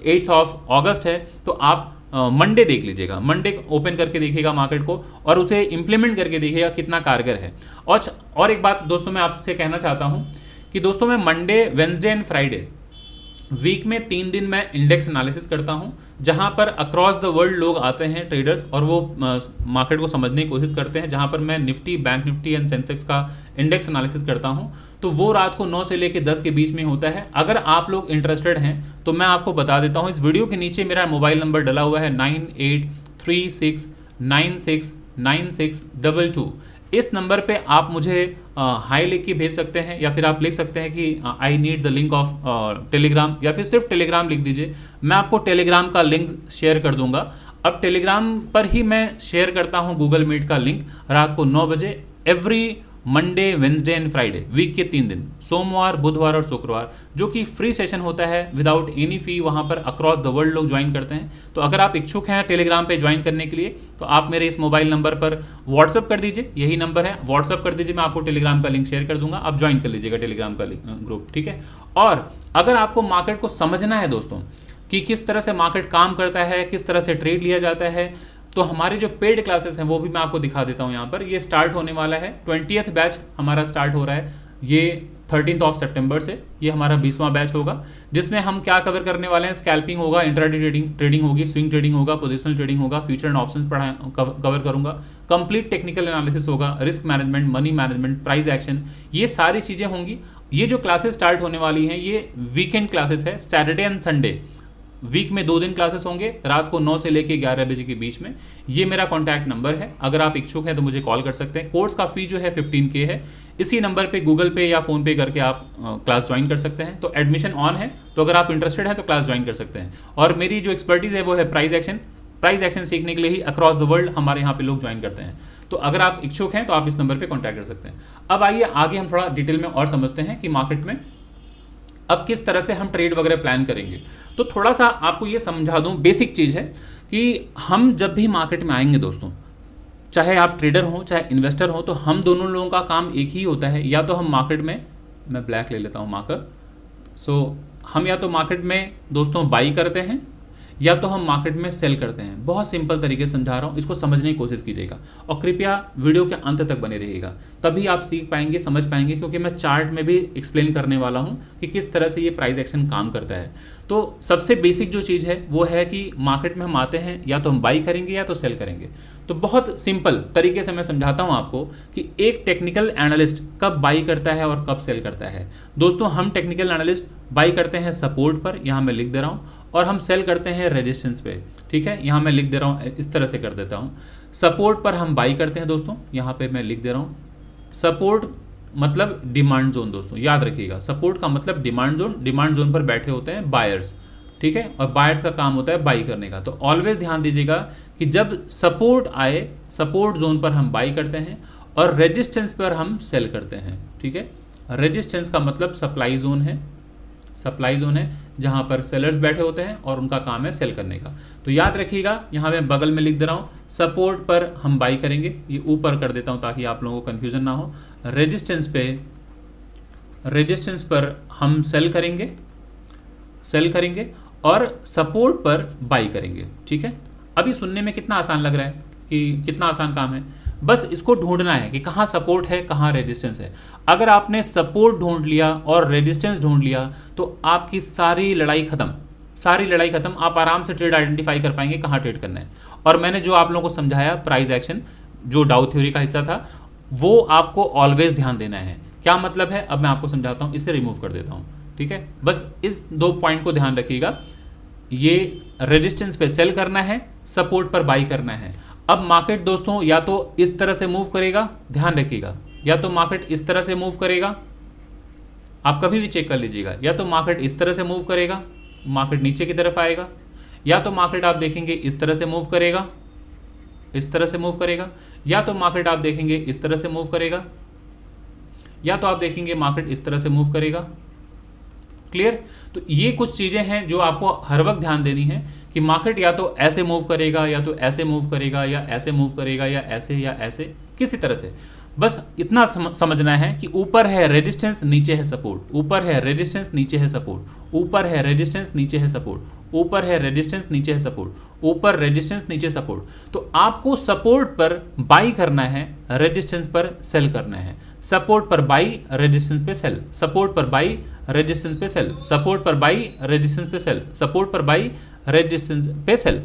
8 अगस्त है तो आप मंडे देख लीजिएगा, मंडे ओपन करके देखिएगा मार्केट को और उसे इम्प्लीमेंट करके देखिएगा कितना कारगर है। और एक बात दोस्तों मैं आपसे कहना चाहता हूँ कि दोस्तों मैं Monday, Wednesday and Friday week में 3 दिन मैं इंडेक्स एनालिसिस करता हूं, जहां पर अक्रॉस द वर्ल्ड लोग आते हैं ट्रेडर्स, और वो मार्केट को समझने की कोशिश करते हैं। जहां पर मैं Nifty, bank Nifty and Sensex का इंडेक्स एनालिसिस करता हूं, तो वो रात को 9 से लेकर 10 के बीच में होता है। अगर आप लोग इंटरेस्टेड हैं तो मैं आपको बता देता हूं, इस वीडियो के नीचे मेरा मोबाइल नंबर डला हुआ है 9836969622। इस नंबर पे आप मुझे हाई लिख के भेज सकते हैं, या फिर आप लिख सकते हैं कि I need the link of Telegram, या फिर सिर्फ टेलीग्राम लिख दीजिए, मैं आपको टेलीग्राम का लिंक शेयर कर दूंगा। अब टेलीग्राम पर ही मैं शेयर करता हूँ गूगल मीट का लिंक रात को 9 बजे every Monday, Wednesday and Friday, week के 3 दिन, सोमवार, बुधवार और शुक्रवार, जो कि फ्री सेशन होता है विदाउट एनी फी। वहाँ पर अक्रॉस द वर्ल्ड लोग ज्वाइन करते हैं। तो अगर आप इच्छुक हैं टेलीग्राम पे ज्वाइन करने के लिए तो आप मेरे इस मोबाइल नंबर पर व्हाट्सअप कर दीजिए, यही नंबर है, व्हाट्सअप कर दीजिए, मैं आपको टेलीग्राम का लिंक शेयर कर दूंगा, आप ज्वाइन कर लीजिएगा टेलीग्राम का ग्रुप, ठीक है। और अगर आपको मार्केट को समझना है दोस्तों कि किस तरह से मार्केट काम करता है, किस तरह से ट्रेड लिया जाता है, तो हमारे जो पेड क्लासेस हैं वो भी मैं आपको दिखा देता हूं। यहाँ पर ये स्टार्ट होने वाला है, 20th बैच हमारा स्टार्ट हो रहा है, ये 13 सितंबर से ये हमारा 20वां बैच होगा, जिसमें हम क्या कवर करने वाले हैं। स्कैल्पिंग होगा, इंट्राडे ट्रेडिंग होगी, स्विंग ट्रेडिंग होगा, पोजिशनल ट्रेडिंग होगा, फ्यूचर एंड ऑप्शंस कवर करूंगा, कंप्लीट टेक्निकल एनालिसिस होगा, risk management, money management, price action, ये सारी चीज़ें होंगी। ये जो क्लासेस स्टार्ट होने वाली हैं ये वीकेंड क्लासेस है, सैटरडे एंड संडे, वीक में 2 दिन क्लासेस होंगे रात को 9 से लेके 11 बजे के बीच में। ये मेरा कॉन्टैक्ट नंबर है, अगर आप इच्छुक हैं तो मुझे कॉल कर सकते हैं। कोर्स का फी जो है 15K है। इसी नंबर पे गूगल पे या फ़ोन पे करके आप क्लास ज्वाइन कर सकते हैं। तो एडमिशन ऑन है, तो अगर आप इंटरेस्टेड हैं तो क्लास ज्वाइन कर सकते हैं। और मेरी जो एक्सपर्टीज़ है वो है प्राइस एक्शन सीखने के लिए ही अक्रॉस द वर्ल्ड हमारे यहाँ पे लोग ज्वाइन करते हैं। तो अगर आप इच्छुक हैं तो आप इस नंबर पर कॉन्टैक्ट कर सकते हैं। अब आइए आगे हम थोड़ा डिटेल में और समझते हैं कि मार्केट में अब किस तरह से हम ट्रेड वगैरह प्लान करेंगे। तो थोड़ा सा आपको ये समझा दूं, बेसिक चीज़ है कि हम जब भी मार्केट में आएंगे दोस्तों, चाहे आप ट्रेडर हो चाहे इन्वेस्टर हो, तो हम दोनों लोगों का काम एक ही होता है। या तो हम मार्केट में, मैं ब्लैक ले लेता हूँ मार्कर, हम या तो मार्केट में दोस्तों बाई करते हैं या तो हम मार्केट में सेल करते हैं। बहुत सिंपल तरीके से समझा रहा हूँ, इसको समझने की कोशिश कीजिएगा और कृपया वीडियो के अंत तक बने रहिएगा, तभी आप सीख पाएंगे, समझ पाएंगे, क्योंकि मैं चार्ट में भी एक्सप्लेन करने वाला हूँ कि किस तरह से ये प्राइस एक्शन काम करता है। तो सबसे बेसिक जो चीज़ है वो है कि मार्केट में हम आते हैं या तो हम बाई करेंगे या तो सेल करेंगे। तो बहुत सिंपल तरीके से मैं समझाता हूँ आपको कि एक टेक्निकल एनालिस्ट कब बाई करता है और कब सेल करता है। दोस्तों हम टेक्निकल एनालिस्ट बाई करते हैं सपोर्ट पर, यहाँ मैं लिख दे रहा हूँ, और हम सेल करते हैं रेजिस्टेंस पे, ठीक है, यहाँ मैं लिख दे रहा हूँ, इस तरह से कर देता हूँ। सपोर्ट पर हम बाई करते हैं दोस्तों, यहाँ पे मैं लिख दे रहा हूँ। सपोर्ट मतलब डिमांड जोन दोस्तों, याद रखिएगा, सपोर्ट का मतलब डिमांड जोन। डिमांड जोन पर बैठे होते हैं बायर्स, ठीक है, और बायर्स का काम होता है बाई करने का। तो ऑलवेज ध्यान दीजिएगा कि जब सपोर्ट आए, सपोर्ट जोन पर हम बाई करते हैं और रेजिस्टेंस पर हम सेल करते हैं, ठीक है। रेजिस्टेंस का मतलब सप्लाई जोन है, सप्लाई जोन है जहाँ पर सेलर्स बैठे होते हैं और उनका काम है सेल करने का। तो याद रखिएगा, यहाँ मैं बगल में लिख दे रहा हूँ, सपोर्ट पर हम बाई करेंगे, ये ऊपर कर देता हूँ ताकि आप लोगों को कन्फ्यूजन ना हो। रेजिस्टेंस पर हम सेल करेंगे और सपोर्ट पर बाई करेंगे, ठीक है। अभी सुनने में कितना आसान लग रहा है कि कितना आसान काम है, बस इसको ढूंढना है कि कहाँ सपोर्ट है कहाँ रेजिस्टेंस है। अगर आपने सपोर्ट ढूंढ लिया और रेजिस्टेंस ढूंढ लिया तो आपकी सारी लड़ाई खत्म। आप आराम से ट्रेड आइडेंटिफाई कर पाएंगे कहाँ ट्रेड करना है। और मैंने जो आप लोगों को समझाया प्राइस एक्शन, जो डाउ थ्योरी का हिस्सा था, वो आपको ऑलवेज ध्यान देना है। क्या मतलब है अब मैं आपको समझाता हूँ, इसे रिमूव कर देता हूँ, ठीक है। बस इस 2 पॉइंट को ध्यान रखिएगा, ये रेजिस्टेंस पे सेल करना है, सपोर्ट पर बाई करना है। अब मार्केट दोस्तों या तो इस तरह से मूव करेगा, ध्यान रखिएगा, या तो मार्केट इस तरह से मूव करेगा, आप कभी भी चेक कर लीजिएगा, या तो मार्केट इस तरह से मूव करेगा, मार्केट नीचे की तरफ आएगा, या तो मार्केट आप देखेंगे इस तरह से मूव करेगा, इस तरह से मूव करेगा, या तो मार्केट आप देखेंगे इस तरह से मूव करेगा, या तो आप देखेंगे मार्केट इस तरह से मूव करेगा। क्लियर? तो ये कुछ चीज़ें हैं जो आपको हर वक्त ध्यान देनी है कि मार्केट या तो ऐसे मूव करेगा, या तो ऐसे मूव करेगा, या ऐसे मूव करेगा, या ऐसे किसी तरह से। बस इतना समझना है कि ऊपर है रेजिस्टेंस, नीचे है सपोर्ट, ऊपर है रेजिस्टेंस, नीचे है सपोर्ट, ऊपर है रेजिस्टेंस, नीचे है सपोर्ट, ऊपर है रेजिस्टेंस, नीचे है सपोर्ट, ऊपर रेजिस्टेंस, नीचे सपोर्ट। तो आपको सपोर्ट पर बाई करना है, रेजिस्टेंस पर सेल करना है। सपोर्ट पर बाई, रेजिस्टेंस पे सेल, सपोर्ट पर बाई, रेजिस्टेंस पे सेल, सपोर्ट पर बाई, रेजिस्टेंस पे सेल, सपोर्ट पर बाई, रेजिस्टेंस पे सेल।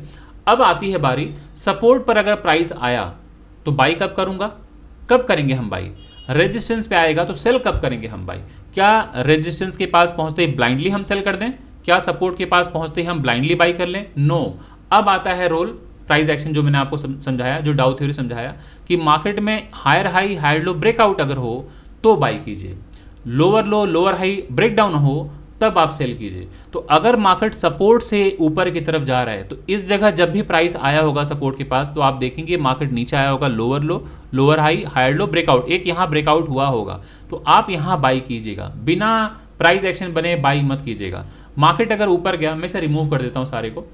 अब आती है बारी, सपोर्ट पर अगर प्राइस आया तो बाई कब करूंगा, कब करेंगे हम बाई। रेजिस्टेंस पे आएगा तो सेल कब करेंगे हम बाई। क्या रेजिस्टेंस के पास पहुंचते ही ब्लाइंडली हम सेल कर दें, क्या सपोर्ट के पास पहुंचते ही हम ब्लाइंडली बाई कर लें, नो। अब आता है रोल प्राइस एक्शन, जो मैंने आपको समझाया, जो डाउ थ्योरी समझाया कि मार्केट में higher high higher low breakout अगर हो तो बाई कीजिए, lower low lower high break down हो तब आप सेल कीजिए। तो अगर मार्केट सपोर्ट से ऊपर की तरफ जा रहा है तो इस जगह जब भी प्राइस आया होगा सपोर्ट के पास, तो आप देखेंगे मार्केट नीचे आया होगा, lower low, lower high, higher low, breakout, एक यहाँ ब्रेकआउट हुआ होगा, तो आप यहाँ बाई कीजिएगा, बिना प्राइस एक्शन बने बाई मत कीजिएगा। मार्केट अगर ऊपर गया, मैं इसे रिमूव कर देता हूँ सारे को,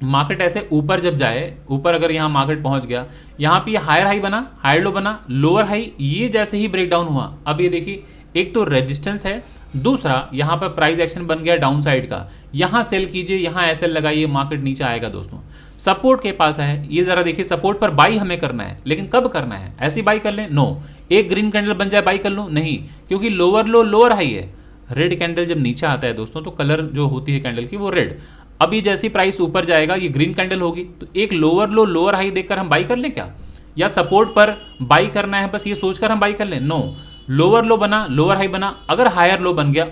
मार्केट ऐसे ऊपर जब जाए, ऊपर अगर यहाँ मार्केट पहुँच गया, यहाँ पे हायर हाई बना, हायर लो बना, लोअर हाई, ये जैसे ही ब्रेक डाउन हुआ, अब ये देखिए एक तो रेजिस्टेंस है, दूसरा यहाँ पर प्राइस एक्शन बन गया डाउन साइड का, यहाँ सेल कीजिए, यहाँ एसएल लगाइए, मार्केट नीचे आएगा दोस्तों। सपोर्ट के पास है, ये जरा देखिए, सपोर्ट पर बाई हमें करना है, लेकिन कब करना है? ऐसी बाई कर लें? नो। एक ग्रीन कैंडल बन जाए बाई कर लूँ? नहीं, क्योंकि लोअर लो लोअर हाई है। रेड कैंडल जब नीचे आता है दोस्तों, तो कलर जो होती है कैंडल की वो रेड। अब ये जैसी प्राइस ऊपर जाएगा, ये ग्रीन कैंडल होगी, तो एक लोअर लो लोअर हाई देखकर हम बाई कर लें क्या? या सपोर्ट पर बाई करना है बस ये सोचकर हम बाई कर लें? नो। लोअर लो बना, लोअर हाई बना, अगर हायर लो बन गया,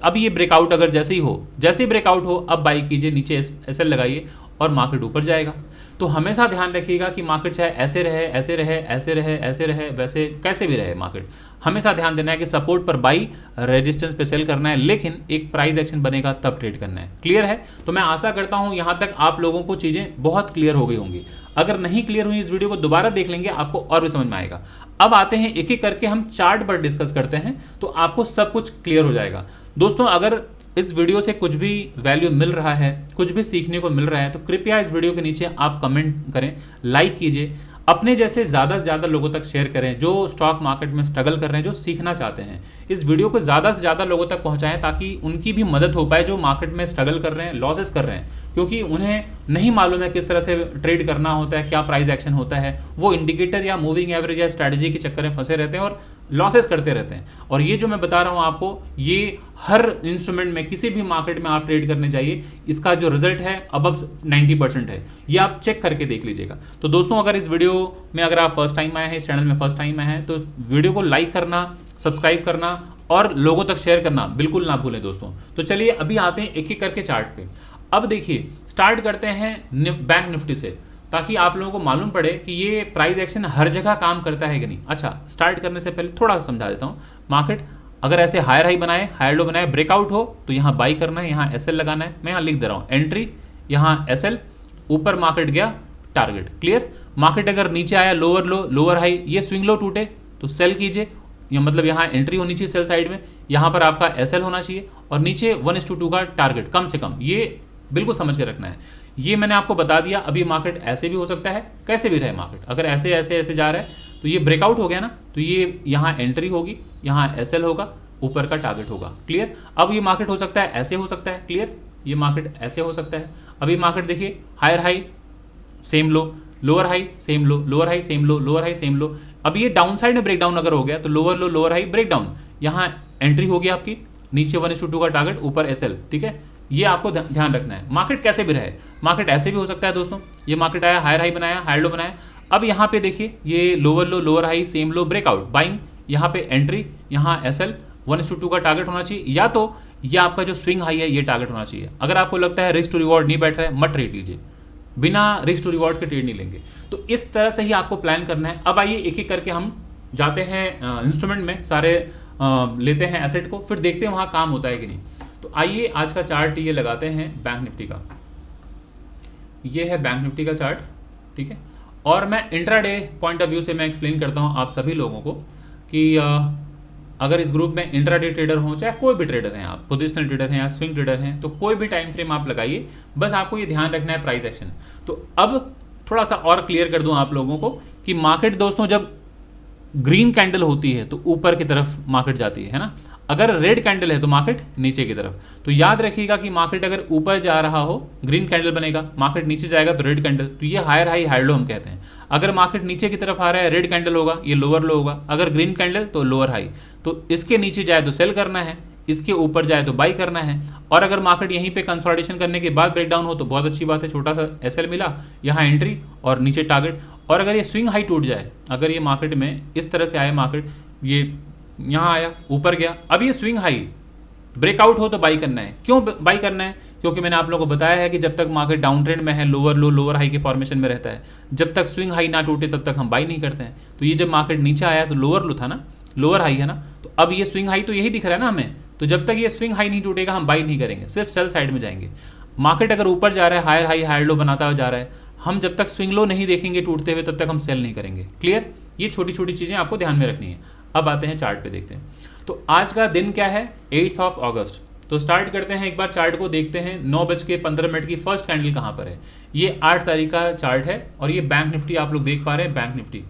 अब ये ब्रेकआउट अगर जैसे ही ब्रेकआउट हो, अब बाई कीजिए, नीचे एसएल लगाइए और मार्केट ऊपर जाएगा। तो हमेशा ध्यान रखिएगा कि मार्केट चाहे ऐसे रहे, ऐसे रहे, ऐसे रहे, ऐसे रहे, वैसे कैसे भी रहे, मार्केट हमेशा ध्यान देना है कि सपोर्ट पर बाई, रेजिस्टेंस पे सेल करना है, लेकिन एक प्राइस एक्शन बनेगा तब ट्रेड करना है। क्लियर है? तो मैं आशा करता हूं यहां तक आप लोगों को चीज़ें बहुत क्लियर हो गई होंगी। अगर नहीं क्लियर हुई, इस वीडियो को दोबारा देख लेंगे, आपको और भी समझ में आएगा। अब आते हैं एक एक करके हम चार्ट पर डिस्कस करते हैं, तो आपको सब कुछ क्लियर हो जाएगा। दोस्तों अगर इस वीडियो से कुछ भी वैल्यू मिल रहा है, कुछ भी सीखने को मिल रहा है, तो कृपया इस वीडियो के नीचे आप कमेंट करें, लाइक कीजिए, अपने जैसे ज़्यादा से ज़्यादा लोगों तक शेयर करें जो स्टॉक मार्केट में स्ट्रगल कर रहे हैं, जो सीखना चाहते हैं। इस वीडियो को ज़्यादा से ज़्यादा लोगों तक पहुंचाएं ताकि उनकी भी मदद हो पाए, जो मार्केट में स्ट्रगल कर रहे हैं, लॉसेस कर रहे हैं, क्योंकि उन्हें नहीं मालूम है किस तरह से ट्रेड करना होता है, क्या प्राइस एक्शन होता है। वो इंडिकेटर या मूविंग एवरेज या स्ट्रैटेजी के चक्कर में फंसे रहते हैं और लॉसेस करते रहते हैं। और ये जो मैं बता रहा हूँ आपको, ये हर इंस्ट्रूमेंट में, किसी भी मार्केट में आप ट्रेड करने जाइए, इसका जो रिजल्ट है अबव 90% है। ये आप चेक करके देख लीजिएगा। तो दोस्तों अगर इस वीडियो में अगर आप फर्स्ट टाइम आए हैं, इस चैनल में फर्स्ट टाइम आए हैं, तो वीडियो को लाइक करना, सब्सक्राइब करना और लोगों तक शेयर करना बिल्कुल ना भूलें दोस्तों। तो चलिए अभी आते हैं एक एक करके चार्ट पे। अब देखिए स्टार्ट करते हैं बैंक निफ्टी से, ताकि आप लोगों को मालूम पड़े कि ये प्राइस एक्शन हर जगह काम करता है कि नहीं। अच्छा, स्टार्ट करने से पहले थोड़ा सा समझा देता हूँ। मार्केट अगर ऐसे हायर हाई बनाए, हायर लो बनाए, ब्रेकआउट हो तो यहाँ बाई करना है, यहाँ एसएल लगाना है। मैं यहाँ लिख दे रहा हूँ एंट्री, यहाँ एसएल, ऊपर मार्केट गया टारगेट। क्लियर? मार्केट अगर नीचे आया, लोअर लो लोअर हाई, ये स्विंग लो टूटे तो सेल कीजिए, या मतलब यहाँ एंट्री होनी चाहिए सेल साइड में, यहाँ पर आपका एसएल होना चाहिए और नीचे 1:2 का टारगेट कम से कम, ये बिल्कुल समझ के रखना है। ये मैंने आपको बता दिया। अभी मार्केट ऐसे भी हो सकता है, कैसे भी रहे मार्केट, अगर ऐसे ऐसे ऐसे जा रहा है तो ये ब्रेकआउट हो गया ना, तो ये यहाँ एंट्री होगी, यहाँ एसएल होगा, ऊपर का टारगेट होगा। क्लियर? अब ये मार्केट हो सकता है ऐसे हो सकता है। क्लियर? ये मार्केट ऐसे हो सकता है। अभी मार्केट देखिए, हायर हाई सेम लो, लोअर हाई सेम लो, लोअर हाई सेम लो, लोअर हाई सेम लो। अब ये डाउन साइड में ब्रेकडाउन अगर हो गया तो lower low lower high break down, यहाँ एंट्री होगी आपकी, नीचे 1:2 का टारगेट, ऊपर एसएल। ठीक है, ये आपको ध्यान रखना है। मार्केट कैसे भी रहे, मार्केट ऐसे भी हो सकता है दोस्तों। ये मार्केट आया, हायर हाई बनाया, हायर लो बनाया, अब यहाँ पे देखिए ये lower low lower high same low breakout, buying, यहाँ पे एंट्री, यहाँ एसएल, 1:2 का टारगेट होना चाहिए, या तो ये आपका जो स्विंग हाई है ये टारगेट होना चाहिए। अगर आपको लगता है रिस्क टू रिवॉर्ड नहीं बैठ रहा है, मत ट्रेड लीजिए, बिना रिस्क टू रिवॉर्ड के ट्रेड नहीं लेंगे। तो इस तरह से ही आपको प्लान करना है। अब आइए एक एक करके हम जाते हैं इंस्ट्रूमेंट में, सारे लेते हैं एसेट को, फिर देखते हैं वहाँ काम होता है कि नहीं। तो आइए आज का चार्ट ये लगाते हैं बैंक निफ्टी का। ये है बैंक निफ्टी का चार्ट, ठीक है। और मैं इंट्राडे पॉइंट ऑफ व्यू से मैं एक्सप्लेन करता हूँ आप सभी लोगों को कि अगर इस ग्रुप में इंट्राडे ट्रेडर हो, चाहे कोई भी ट्रेडर हैं, आप पोजिशनल ट्रेडर हैं या स्विंग ट्रेडर हैं, तो कोई भी टाइम फ्रेम आप लगाइए, बस आपको ये ध्यान रखना है प्राइस एक्शन। तो अब थोड़ा सा और क्लियर कर दूं आप लोगों को कि मार्केट दोस्तों जब ग्रीन कैंडल होती है तो ऊपर की तरफ मार्केट जाती है ना, अगर रेड कैंडल है तो मार्केट नीचे की तरफ। तो याद रखिएगा कि मार्केट अगर ऊपर जा रहा हो ग्रीन कैंडल बनेगा, मार्केट नीचे जाएगा तो रेड कैंडल, तो ये हायर हाई हायर लो हम कहते हैं। अगर मार्केट नीचे की तरफ आ रहा है रेड कैंडल होगा, ये लोअर लो होगा। अगर ग्रीन कैंडल तो लोअर हाई, तो इसके नीचे जाए तो सेल करना है, इसके ऊपर जाए तो बाई करना है। और अगर मार्केट यहीं पे कंसोलिडेशन करने के बाद ब्रेकडाउन हो तो बहुत अच्छी बात है, छोटा सा एसएल मिला, यहाँ एंट्री और नीचे टारगेट। और अगर ये स्विंग हाई टूट जाए, अगर ये मार्केट में इस तरह से आए, मार्केट ये यहाँ आया ऊपर गया, अब ये स्विंग हाई ब्रेकआउट हो तो बाई करना है। क्यों बाई करना है? क्योंकि मैंने आप लोगों को बताया है कि जब तक मार्केट डाउन ट्रेंड में है, लोअर लो लोअर हाई के फॉर्मेशन में रहता है, जब तक स्विंग हाई ना टूटे तब तक हम बाई नहीं करते हैं। तो ये जब मार्केट नीचे आया तो लोअर लो था ना, लोअर हाई है ना, तो अब ये स्विंग हाई तो यही दिख रहा है ना हमें, तो जब तक ये स्विंग हाई नहीं टूटेगा हम बाई नहीं करेंगे, सिर्फ सेल साइड में जाएंगे। मार्केट अगर ऊपर जा रहा है, हायर हाई हायर लो बनाता हुआ जा रहा है, हम जब तक स्विंग लो नहीं देखेंगे टूटते हुए तब तक हम सेल नहीं करेंगे। क्लियर? ये छोटी छोटी चीज़ें आपको ध्यान में रखनी है। अब आते हैं चार्ट पे, देखते हैं। तो आज का दिन क्या है? 8 अगस्त। तो स्टार्ट करते हैं, एक बार चार्ट को देखते हैं। 9:15 की फर्स्ट कैंडल कहाँ पर है? ये 8 तारीख का चार्ट है और ये बैंक निफ्टी आप लोग देख पा रहे हैं, बैंक निफ्टी।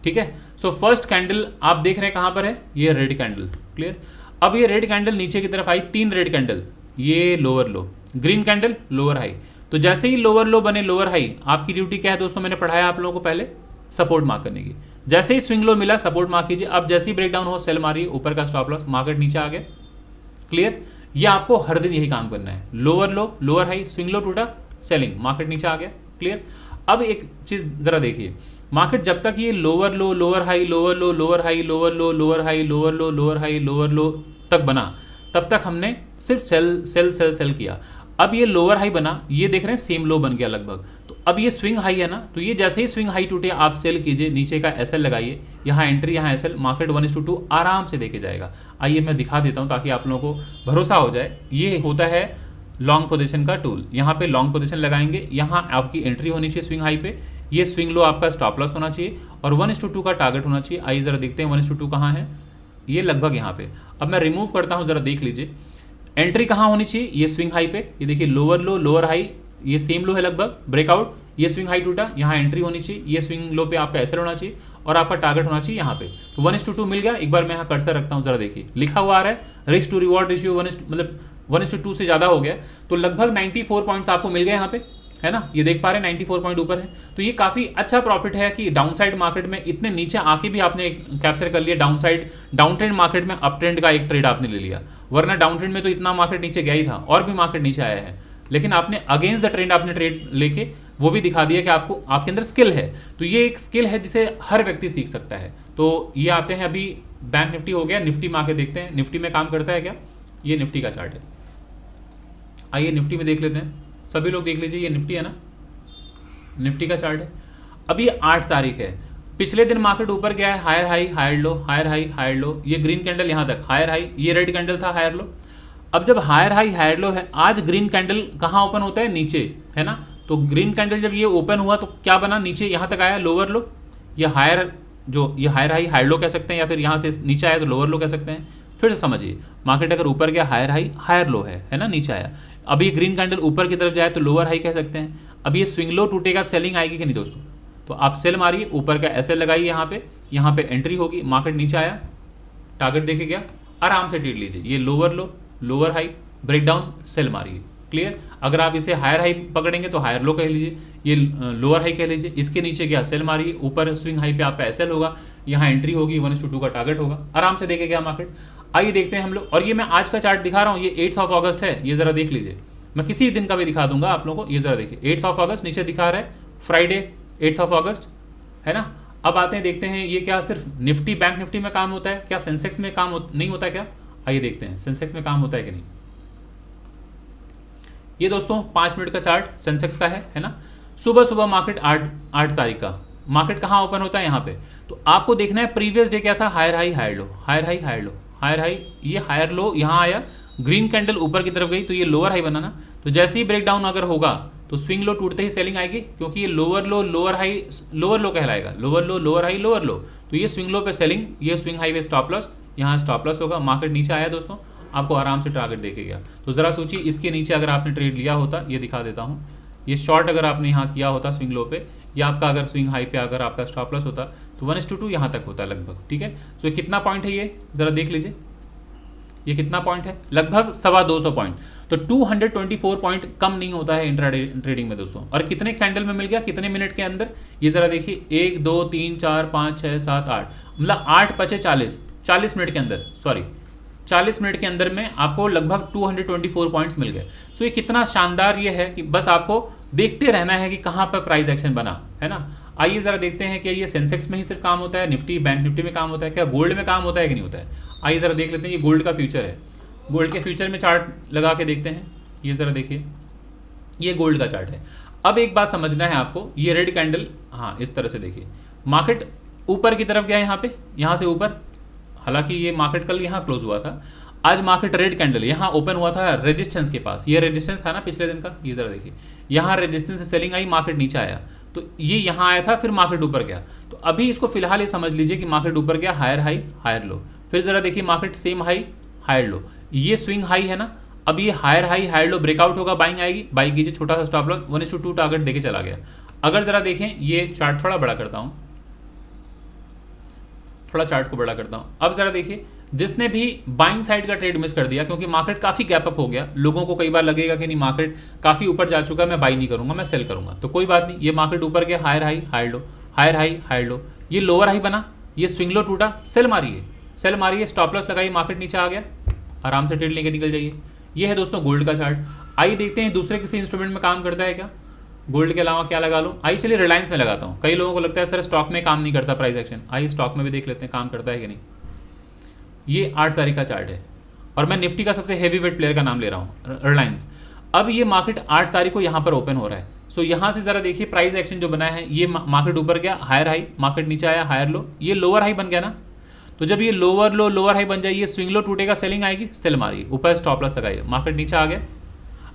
ठीक है, सो फर्स्ट कैंडल आप देख रहे हैं कहाँ पर है? ये रेड कैंडल। क्लियर? अब ये रेड कैंडल नीचे की तरफ आई, 3 रेड कैंडल, ये लोअर लो, ग्रीन कैंडल लोअर हाई। तो जैसे ही लोअर लो बने लोअर हाई, आपकी ड्यूटी क्या है दोस्तों? मैंने पढ़ाया आप लोगों को पहले, सपोर्ट मार्क करने की। जैसे ही स्विंग लो मिला सपोर्ट मार्क कीजिए। अब जैसे ही ब्रेकडाउन हो सेल मारिए, ऊपर का स्टॉप लॉस, मार्केट नीचे आ गया। क्लियर? ये आपको हर दिन यही काम करना है। Lower low lower high, swing low टूटा सेलिंग, मार्केट नीचे आ गया। क्लियर? अब एक चीज़ ज़रा देखिए, मार्केट जब तक ये lower low lower high lower low lower high lower low lower high lower low lower high lower लो तक बना, तब तक हमने सिर्फ सेल सेल सेल सेल किया। अब ये लोअर हाई बना, ये देख रहे हैं सेम लो बन गया लगभग। तो अब ये स्विंग हाई है ना, तो ये जैसे ही स्विंग हाई टूटे आप सेल कीजिए, नीचे का एसएल लगाइए, यहाँ एंट्री यहाँ एसएल, मार्केट 1:2 आराम से देके जाएगा। आइए मैं दिखा देता हूँ ताकि आप लोगों को भरोसा हो जाए। ये होता है लॉन्ग पोजीशन का टूल। यहाँ पे लॉन्ग पोजीशन लगाएंगे, यहाँ आपकी एंट्री होनी चाहिए स्विंग हाई पे, ये स्विंग लो आपका स्टॉप लॉस होना चाहिए और 1:2 का टारगेट होना चाहिए। आइए ज़रा देखते हैं 1:2 कहाँ है, ये लगभग यहाँ पे। अब मैं रिमूव करता हूँ, ज़रा देख लीजिए एंट्री कहाँ होनी चाहिए, ये स्विंग हाई पे, ये देखिए लोअर लो लोअर हाई, ये सेम लो है लगभग, ब्रेकआउट, ये स्विंग हाई टूटा, यहाँ एंट्री होनी चाहिए, ये स्विंग लो पे आपका एसएल होना चाहिए और आपका टारगेट होना चाहिए यहाँ पे। तो 1:2 मिल गया। एक बार मैं यहाँ कर्सर रखता हूँ, जरा देखिए लिखा हुआ आ रहा है रिस्क टू रिवॉर्ड रेशियो 1:2 से ज़्यादा हो गया, तो लगभग 94 पॉइंट्स आपको मिल गए यहाँ पे, है ना? ये देख पा रहे हैं 94 पॉइंट ऊपर है। तो ये काफ़ी अच्छा प्रॉफिट है कि डाउन साइड मार्केट में इतने नीचे आके भी आपने कैप्चर कर लिया। डाउन ट्रेंड मार्केट में अप ट्रेंड का एक ट्रेड आपने ले लिया, वरना डाउन ट्रेंड में तो इतना मार्केट नीचे गया ही था और भी मार्केट नीचे आया है, लेकिन आपने अगेंस्ट द ट्रेंड आपने ट्रेड लेके वो भी दिखा दिया कि आपको आपके अंदर स्किल है। तो ये एक स्किल है जिसे हर व्यक्ति सीख सकता है। तो ये आते हैं, अभी बैंक निफ्टी हो गया, निफ्टी में आके देखते हैं निफ्टी में काम करता है क्या। ये निफ्टी का चार्ट है, आइए निफ्टी में देख लेते हैं। सभी लोग देख लीजिए, ये निफ्टी है ना, निफ्टी का चार्ट है। अब ये 8 तारीख है, पिछले दिन मार्केट ऊपर गया है, higher high higher low higher high higher low, ये ग्रीन कैंडल यहाँ तक हायर हाई, ये रेड कैंडल था हायर लो। अब जब हायर हाई हायर लो है, आज ग्रीन कैंडल कहाँ ओपन होता है? नीचे, है ना? तो ग्रीन कैंडल जब ये ओपन हुआ तो क्या बना? नीचे यहाँ तक आया लोअर लो, ये हायर हाई हायर लो कह सकते हैं, या फिर यहाँ से नीचे आया तो लोअर लो कह सकते हैं। फिर से समझिए, मार्केट अगर ऊपर गया हायर हाई हायर लो है ना, नीचे आया। अब ये ग्रीन कैंडल ऊपर की तरफ जाए तो लोअर हाई कह सकते हैं। अब ये स्विंग लो टूटेगा, सेलिंग आएगी कि नहीं दोस्तों? तो आप सेल मारिए, ऊपर का एसएल लगाइए, यहाँ पे एंट्री होगी, मार्केट नीचे आया, टारगेट देखे गया, आराम से ट्रेड लीजिए। ये lower low lower high breakdown, sell मारिए। क्लियर? अगर आप इसे हायर हाई पकड़ेंगे तो हायर लो कह लीजिए, ये लोअर हाई कह लीजिए, इसके नीचे गया सेल मारिए, ऊपर स्विंग हाई पे आपका एसएल होगा, यहाँ एंट्री होगी, 1:2 का टारगेट होगा, आराम से देखे गया मार्केट। आइए देखते हैं हम लोग, और ये मैं आज का चार्ट दिखा रहा हूँ, ये 8 अगस्त है, ये ज़रा देख लीजिए। मैं किसी दिन का भी दिखा दूंगा आप लोगों को, ये ज़रा देखिए 8 अगस्त नीचे दिखा रहा है, फ्राइडे 8 अगस्त, है ना? अब आते हैं देखते हैं, ये क्या सिर्फ निफ्टी बैंक निफ्टी में काम होता है क्या? सेंसेक्स में काम नहीं होता क्या? आइए देखते हैं सेंसेक्स में काम होता है कि नहीं। ये दोस्तों 5 मिनट का चार्ट सेंसेक्स का है ना? सुबह सुबह मार्केट 8 तारीख का मार्केट कहाँ ओपन होता है? यहाँ पे। तो आपको देखना है प्रीवियस डे क्या था, higher high higher low higher high higher low higher high, ये हायर लो यहाँ आया, ग्रीन कैंडल ऊपर की तरफ गई तो ये लोअर हाई बना ना। तो जैसे ही ब्रेकडाउन अगर होगा तो स्विंग लो टूटते ही सेलिंग आएगी, क्योंकि ये lower low lower high lower low कहलाएगा, lower low lower high lower low. तो ये स्विंग लो पे सेलिंग, ये स्विंग हाई पे स्टॉप लॉस, यहाँ स्टॉप लॉस होगा। मार्केट नीचे आया दोस्तों, आपको आराम से टारगेट देखेगा। तो ज़रा सोचिए, इसके नीचे अगर आपने ट्रेड लिया होता, ये दिखा देता हूँ, ये शॉर्ट अगर आपने यहाँ किया होता स्विंग लो पे, या आपका अगर स्विंग हाई पे अगर आपका स्टॉप लॉस होता तो 1:2 यहाँ तक होता लगभग। ठीक है, सो कितना पॉइंट है ये ज़रा देख लीजिए, ये कितना पॉइंट है? लगभग 225 पॉइंट। तो 224 पॉइंट कम नहीं होता है इंट्राडे ट्रेडिंग में दोस्तों। और कितने कैंडल में मिल गया, कितने मिनट के अंदर? ये ज़रा देखिए, 1 2 3 4 5 6 7 8, मतलब 8 5 40 मिनट के अंदर, सॉरी 40 मिनट के अंदर में आपको लगभग 224 पॉइंट्स मिल गए। सो ये कितना शानदार ये है कि बस आपको देखते रहना है कि कहाँ पर प्राइस एक्शन बना, है ना? आइए ज़रा देखते हैं कि ये सेंसेक्स में ही सिर्फ काम होता है, निफ्टी बैंक निफ्टी में काम होता है क्या, गोल्ड में काम होता है कि नहीं होता है? आइए ज़रा देख लेते हैं, ये गोल्ड का फ्यूचर है, गोल्ड के फ्यूचर में चार्ट लगा के देखते हैं। ये ज़रा देखिए, ये गोल्ड का चार्ट है। अब एक बात समझना है आपको, ये रेड कैंडल, हाँ इस तरह से देखिए, मार्केट ऊपर की तरफ गया यहाँ पे, यहाँ से ऊपर, हालांकि ये मार्केट कल यहाँ क्लोज हुआ था। आज मार्केट रेड कैंडल यहाँ ओपन हुआ था रेजिस्टेंस के पास, ये रेजिस्टेंस था ना पिछले दिन का, ये जरा देखिए यहाँ रेजिस्टेंस से सेलिंग आई, मार्केट नीचे आया, तो ये यहाँ आया था, फिर मार्केट ऊपर गया। तो अभी इसको फिलहाल ये समझ लीजिए कि मार्केट ऊपर गया, हायर हाई हायर लो, फिर जरा देखिए market same high higher low, ये स्विंग हाई है ना, अब ये higher high higher low breakout होगा, बाइंग आएगी, बाई कीजिए, छोटा सा स्टॉप लॉस 1:2 टारगेट देके चला गया। अगर जरा देखें ये चार्ट थोड़ा बड़ा करता हूँ, थोड़ा चार्ट को बड़ा करता हूँ, अब जरा देखिए जिसने भी बाइंग साइड का ट्रेड मिस कर दिया, क्योंकि मार्केट काफ़ी गैप अप हो गया, लोगों को कई बार लगेगा कि नहीं मार्केट काफ़ी ऊपर जा चुका है, मैं बाई नहीं करूंगा, मैं सेल करूंगा, तो कोई बात नहीं, ये मार्केट ऊपर गया, higher high higher low, higher high higher low, ये लोअर हाई बना, ये स्विंग लो टूटा, सेल मारिए, स्टॉप लॉस लगाइए, मार्केट नीचे आ गया, आराम से ट्रेड लेके निकल जाइए। ये है दोस्तों गोल्ड का चार्ट। आइए देखते हैं दूसरे किसी इंस्ट्रूमेंट में काम करता है क्या, गोल्ड के अलावा क्या लगा लूँ। आइए चलिए रिलायंस में लगाता हूँ। कई लोगों को लगता है सर स्टॉक में काम नहीं करता प्राइस एक्शन, आइए स्टॉक में भी देख लेते हैं काम करता है कि नहीं। ये 8 तारीख का चार्ट है और मैं निफ्टी का सबसे हैवी वेट प्लेयर का नाम ले रहा हूँ, रिलायंस। अब ये मार्केट 8 तारीख को यहाँ पर ओपन हो रहा है, सो यहाँ से ज़रा देखिए प्राइस एक्शन जो बना है, ये मार्केट ऊपर गया हायर हाई, मार्केट नीचे आया हायर लो, ये लोअर हाई बन गया ना, तो जब ये लोअर लो लोअर हाई बन जाए, ये स्विंग लो टूटेगा, सेलिंग आएगी, सेल मारिए, ऊपर स्टॉप लॉस लगाइए, मार्केट नीचे आ गया,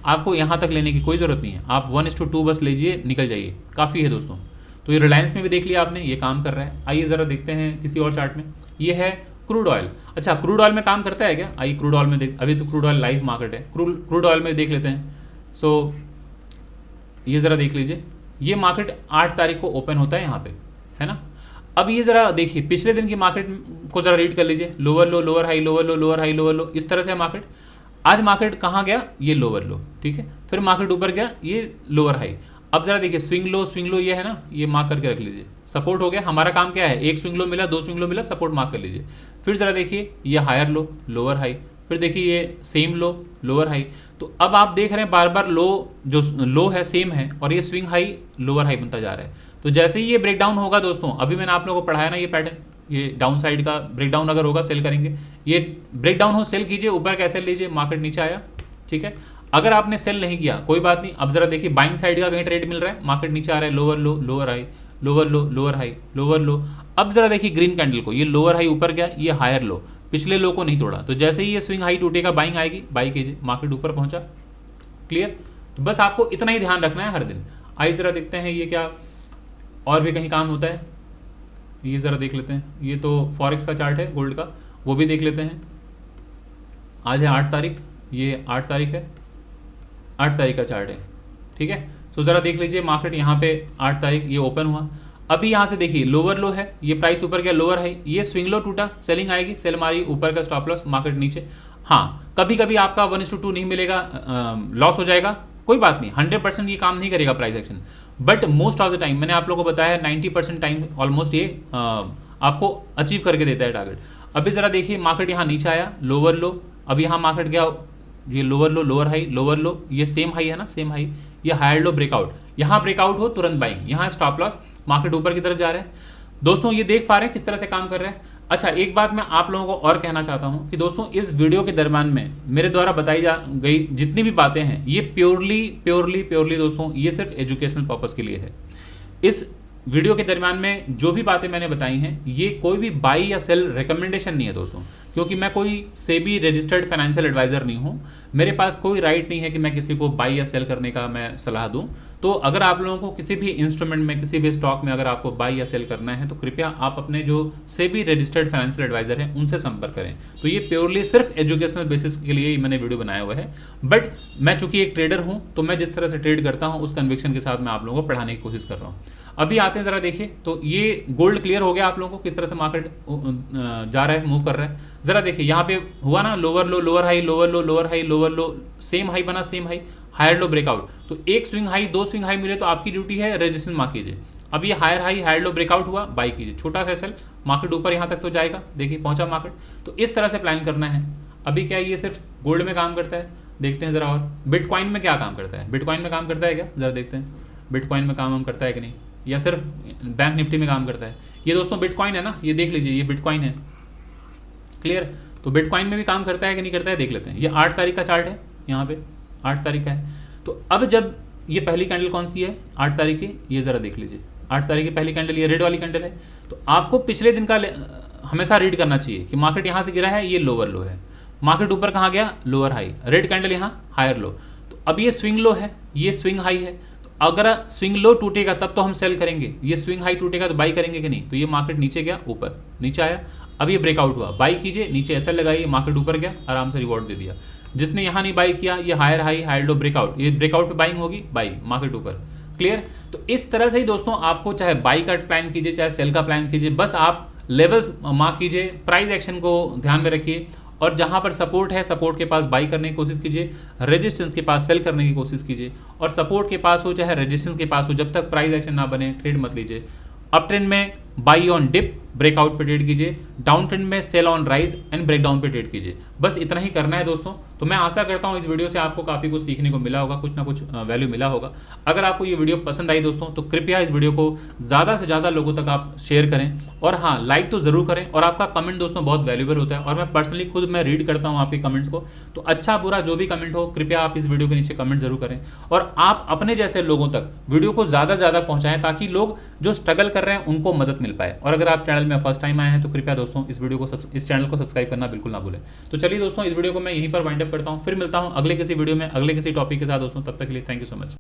आपको यहाँ तक लेने की कोई ज़रूरत नहीं है, आप 1:2 बस लीजिए, निकल जाइए, काफ़ी है दोस्तों। तो ये रिलायंस में भी देख लिया आपने, ये काम कर रहा है। आइए ज़रा देखते हैं किसी और चार्ट में, ये है क्रूड ऑयल। अच्छा क्रूड ऑयल में काम करता है क्या, आइए क्रूड ऑयल में देख, अभी तो क्रूड ऑयल लाइव मार्केट है, क्रूड ऑयल में देख लेते हैं। सो ये ज़रा देख लीजिए, ये मार्केट 8 तारीख को ओपन होता है यहाँ पे, है ना। अब ये ज़रा देखिए पिछले दिन की मार्केट को ज़रा रीड कर लीजिए, lower low lower high lower low lower high lower low, इस तरह से मार्केट। आज मार्केट कहाँ गया, ये लोअर लो, ठीक है, फिर मार्केट ऊपर गया, ये लोअर हाई। अब जरा देखिए स्विंग लो ये है ना, ये मार्क करके रख लीजिए, सपोर्ट हो गया। हमारा काम क्या है, एक स्विंग लो मिला, 2 स्विंग लो मिला, सपोर्ट मार्क कर लीजिए। फिर जरा देखिए ये हायर लो लोअर हाई, फिर देखिए ये सेम लो लोअर हाई। तो अब आप देख रहे हैं बार बार लो जो लो है सेम है, और ये स्विंग हाई लोअर हाई बनता जा रहा है। तो जैसे ही ये ब्रेकडाउन होगा दोस्तों, अभी मैंने आप लोगों को पढ़ाया ना ये पैटर्न, ये डाउन साइड का ब्रेकडाउन अगर होगा सेल करेंगे, ये ब्रेकडाउन हो सेल कीजिए, ऊपर कैसे लीजिए, मार्केट नीचे आया, ठीक है। अगर आपने सेल नहीं किया कोई बात नहीं, अब जरा देखिए बाइंग साइड का कहीं ट्रेड मिल रहा है, मार्केट नीचे आ रहा है, lower low lower high lower low lower high lower लो। अब जरा देखिए ग्रीन कैंडल को, ये लोअर हाई ऊपर गया, ये हायर लो, पिछले लो को नहीं तोड़ा, तो जैसे ही ये स्विंग हाई टूटेगा बाइंग आएगी, बाई कीजिए, मार्केट ऊपर पहुंचा, क्लियर। तो बस आपको इतना ही ध्यान रखना है हर दिन। आइए जरा देखते हैं ये क्या और भी कहीं काम होता है, ये ज़रा देख लेते हैं। ये तो फॉरेक्स का चार्ट है गोल्ड का, वो भी देख लेते हैं। आज है 8 तारीख, ये 8 तारीख है, 8 तारीख का चार्ट है, ठीक है। सो ज़रा देख लीजिए मार्केट यहाँ पे 8 तारीख ये ओपन हुआ, अभी यहाँ से देखिए लोअर लो है, ये प्राइस ऊपर गया लोअर हाई, ये स्विंग लो टूटा, सेलिंग आएगी, सेल मारी, ऊपर का स्टॉप लॉस, मार्केट नीचे। हाँ कभी कभी आपका 1:2 नहीं मिलेगा, लॉस हो जाएगा, कोई बात नहीं, 100% ये काम नहीं करेगा price action, but most of the time मैंने आप लोगों को बताया 90% टाइम ऑलमोस्ट ये आपको अचीव करके देता है टारगेट। अभी ज़रा देखिए मार्केट यहाँ नीचे आया लोअर लो, अब यहाँ मार्केट गया ये lower low lower high lower लो, ये सेम हाई है ना सेम हाई, ये हायर लो ब्रेकआउट, यहाँ ब्रेकआउट हो तुरंत बाइंग, यहाँ स्टॉप लॉस, मार्केट ऊपर की तरफ जा रहा है। दोस्तों ये देख पा रहे हैं किस तरह से काम कर रहा है। अच्छा एक बात मैं आप लोगों को और कहना चाहता हूं कि दोस्तों इस वीडियो के दरम्यान में मेरे द्वारा बताई जा गई जितनी भी बातें हैं, ये प्योरली दोस्तों ये सिर्फ एजुकेशनल पर्पस के लिए है। इस वीडियो के दरम्यान में जो भी बातें मैंने बताई हैं, ये कोई भी बाई या सेल रिकमेंडेशन नहीं है दोस्तों, क्योंकि मैं कोई सेबी रजिस्टर्ड फाइनेंशियल एडवाइज़र नहीं हूँ, मेरे पास कोई राइट नहीं है कि मैं किसी को बाई या सेल करने का मैं सलाह दूँ। तो अगर आप लोगों को किसी भी इंस्ट्रूमेंट में किसी भी स्टॉक में अगर आपको बाई या सेल करना है, तो कृपया आप अपने जो सेबी रजिस्टर्ड फाइनेंशियल एडवाइज़र हैं उनसे संपर्क करें। तो ये प्योरली सिर्फ एजुकेशनल बेसिस के लिए ही मैंने वीडियो बनाया हुआ है, बट मैं चूंकि एक ट्रेडर हूँ, तो मैं जिस तरह से ट्रेड करता हूँ उस कन्विक्शन के साथ मैं आप लोगों को पढ़ाने की कोशिश कर रहा हूँ। अभी आते हैं ज़रा देखिए, तो ये गोल्ड क्लियर हो गया आप लोगों को किस तरह से मार्केट जा रहा है, मूव कर रहा है। ज़रा देखिए यहाँ पे हुआ ना lower low lower high lower low lower high lower low, same high बना same high, higher low breakout. तो एक स्विंग हाई 2 स्विंग हाई मिले तो आपकी ड्यूटी है रेजिस्टेंस मार्क कीजिए। अब ये higher high higher low breakout हुआ, बाई कीजिए, छोटा सा सेल, मार्केट ऊपर यहाँ तक तो जाएगा, देखिए पहुंचा मार्केट। तो इस तरह से प्लान करना है। अभी क्या ये सिर्फ गोल्ड में काम करता है, देखते हैं ज़रा। और बिटकॉइन में क्या काम करता है, बिटकॉइन में काम करता है क्या, ज़रा देखते हैं बिटकॉइन में काम करता है कि नहीं, या सिर्फ बैंक निफ्टी में काम करता है। ये दोस्तों बिटकॉइन है ना, ये देख लीजिए, ये बिटकॉइन है, क्लियर। तो बिटकॉइन में भी काम करता है कि नहीं करता है देख लेते हैं। ये 8 तारीख का चार्ट है, यहाँ पे 8 तारीख का है। तो अब जब ये पहली कैंडल कौन सी है 8 तारीख की, ये ज़रा देख लीजिए, 8 तारीख की पहली कैंडल ये रेड वाली कैंडल है। तो आपको पिछले दिन का हमेशा रीड करना चाहिए कि मार्केट यहाँ से गिरा है, ये लोअर लो है, मार्केट ऊपर कहाँ गया, लोअर हाई, रेड कैंडल यहाँ हायर लो। तो अब ये स्विंग लो है, ये स्विंग हाई है, तो अगर स्विंग लो टूटेगा तब तो हम सेल करेंगे, ये स्विंग हाई टूटेगा तो बाई करेंगे कि नहीं। तो ये मार्केट नीचे गया, ऊपर नीचे आया, अब ये ब्रेकआउट हुआ, बाई कीजिए, नीचे ऐसा लगाइए, मार्केट ऊपर गया, आराम से रिवॉर्ड दे दिया। जिसने यहाँ नहीं बाई किया, ये higher high higher low breakout, ये ब्रेकआउट पे बाइंग होगी, बाई, मार्केट ऊपर। क्लियर। तो इस तरह से ही दोस्तों आपको चाहे बाई का प्लान कीजिए चाहे सेल का प्लान कीजिए, बस आप लेवल्स मार्क कीजिए, प्राइस एक्शन को ध्यान में रखिए, और जहां पर सपोर्ट है सपोर्ट के पास बाई करने की कोशिश कीजिए, रेजिस्टेंस के पास सेल करने की कोशिश कीजिए, और सपोर्ट के पास हो चाहे रेजिस्टेंस के पास हो, जब तक प्राइस एक्शन ना बने ट्रेड मत लीजिए। अप ट्रेंड में बाई ऑन डिप ब्रेकआउट पे ट्रेड कीजिए, डाउन ट्रेंड में sell on rise and breakdown पे ट्रेड कीजिए। बस इतना ही करना है दोस्तों। तो मैं आशा करता हूँ इस वीडियो से आपको काफ़ी कुछ सीखने को मिला होगा, कुछ ना कुछ वैल्यू मिला होगा। अगर आपको ये वीडियो पसंद आई दोस्तों तो कृपया इस वीडियो को ज़्यादा से ज़्यादा लोगों तक आप शेयर करें, और हाँ लाइक तो ज़रूर करें, और आपका कमेंट दोस्तों बहुत वैल्यूबल होता है, और मैं पर्सनली खुद मैं रीड करता हूँ आपके कमेंट्स को। तो अच्छा बुरा जो भी कमेंट हो कृपया आप इस वीडियो के नीचे कमेंट जरूर करें, और आप अपने जैसे लोगों तक वीडियो को ज़्यादा से ज़्यादा पहुँचाएं, ताकि लोग जो स्ट्रगल कर रहे हैं उनको मदद मिल पाए। और अगर आप चैनल में फर्स्ट टाइम आए हैं तो कृपया दोस्तों इस वीडियो को इस चैनल को सब्सक्राइब करना बिल्कुल ना भूलें। तो चलिए दोस्तों इस वीडियो को मैं यहीं पर वाइंड अप करता हूँ, फिर मिलता हूँ अगले किसी वीडियो में अगले किसी टॉपिक के साथ दोस्तों। तब तक के लिए थैंक यू सो मच।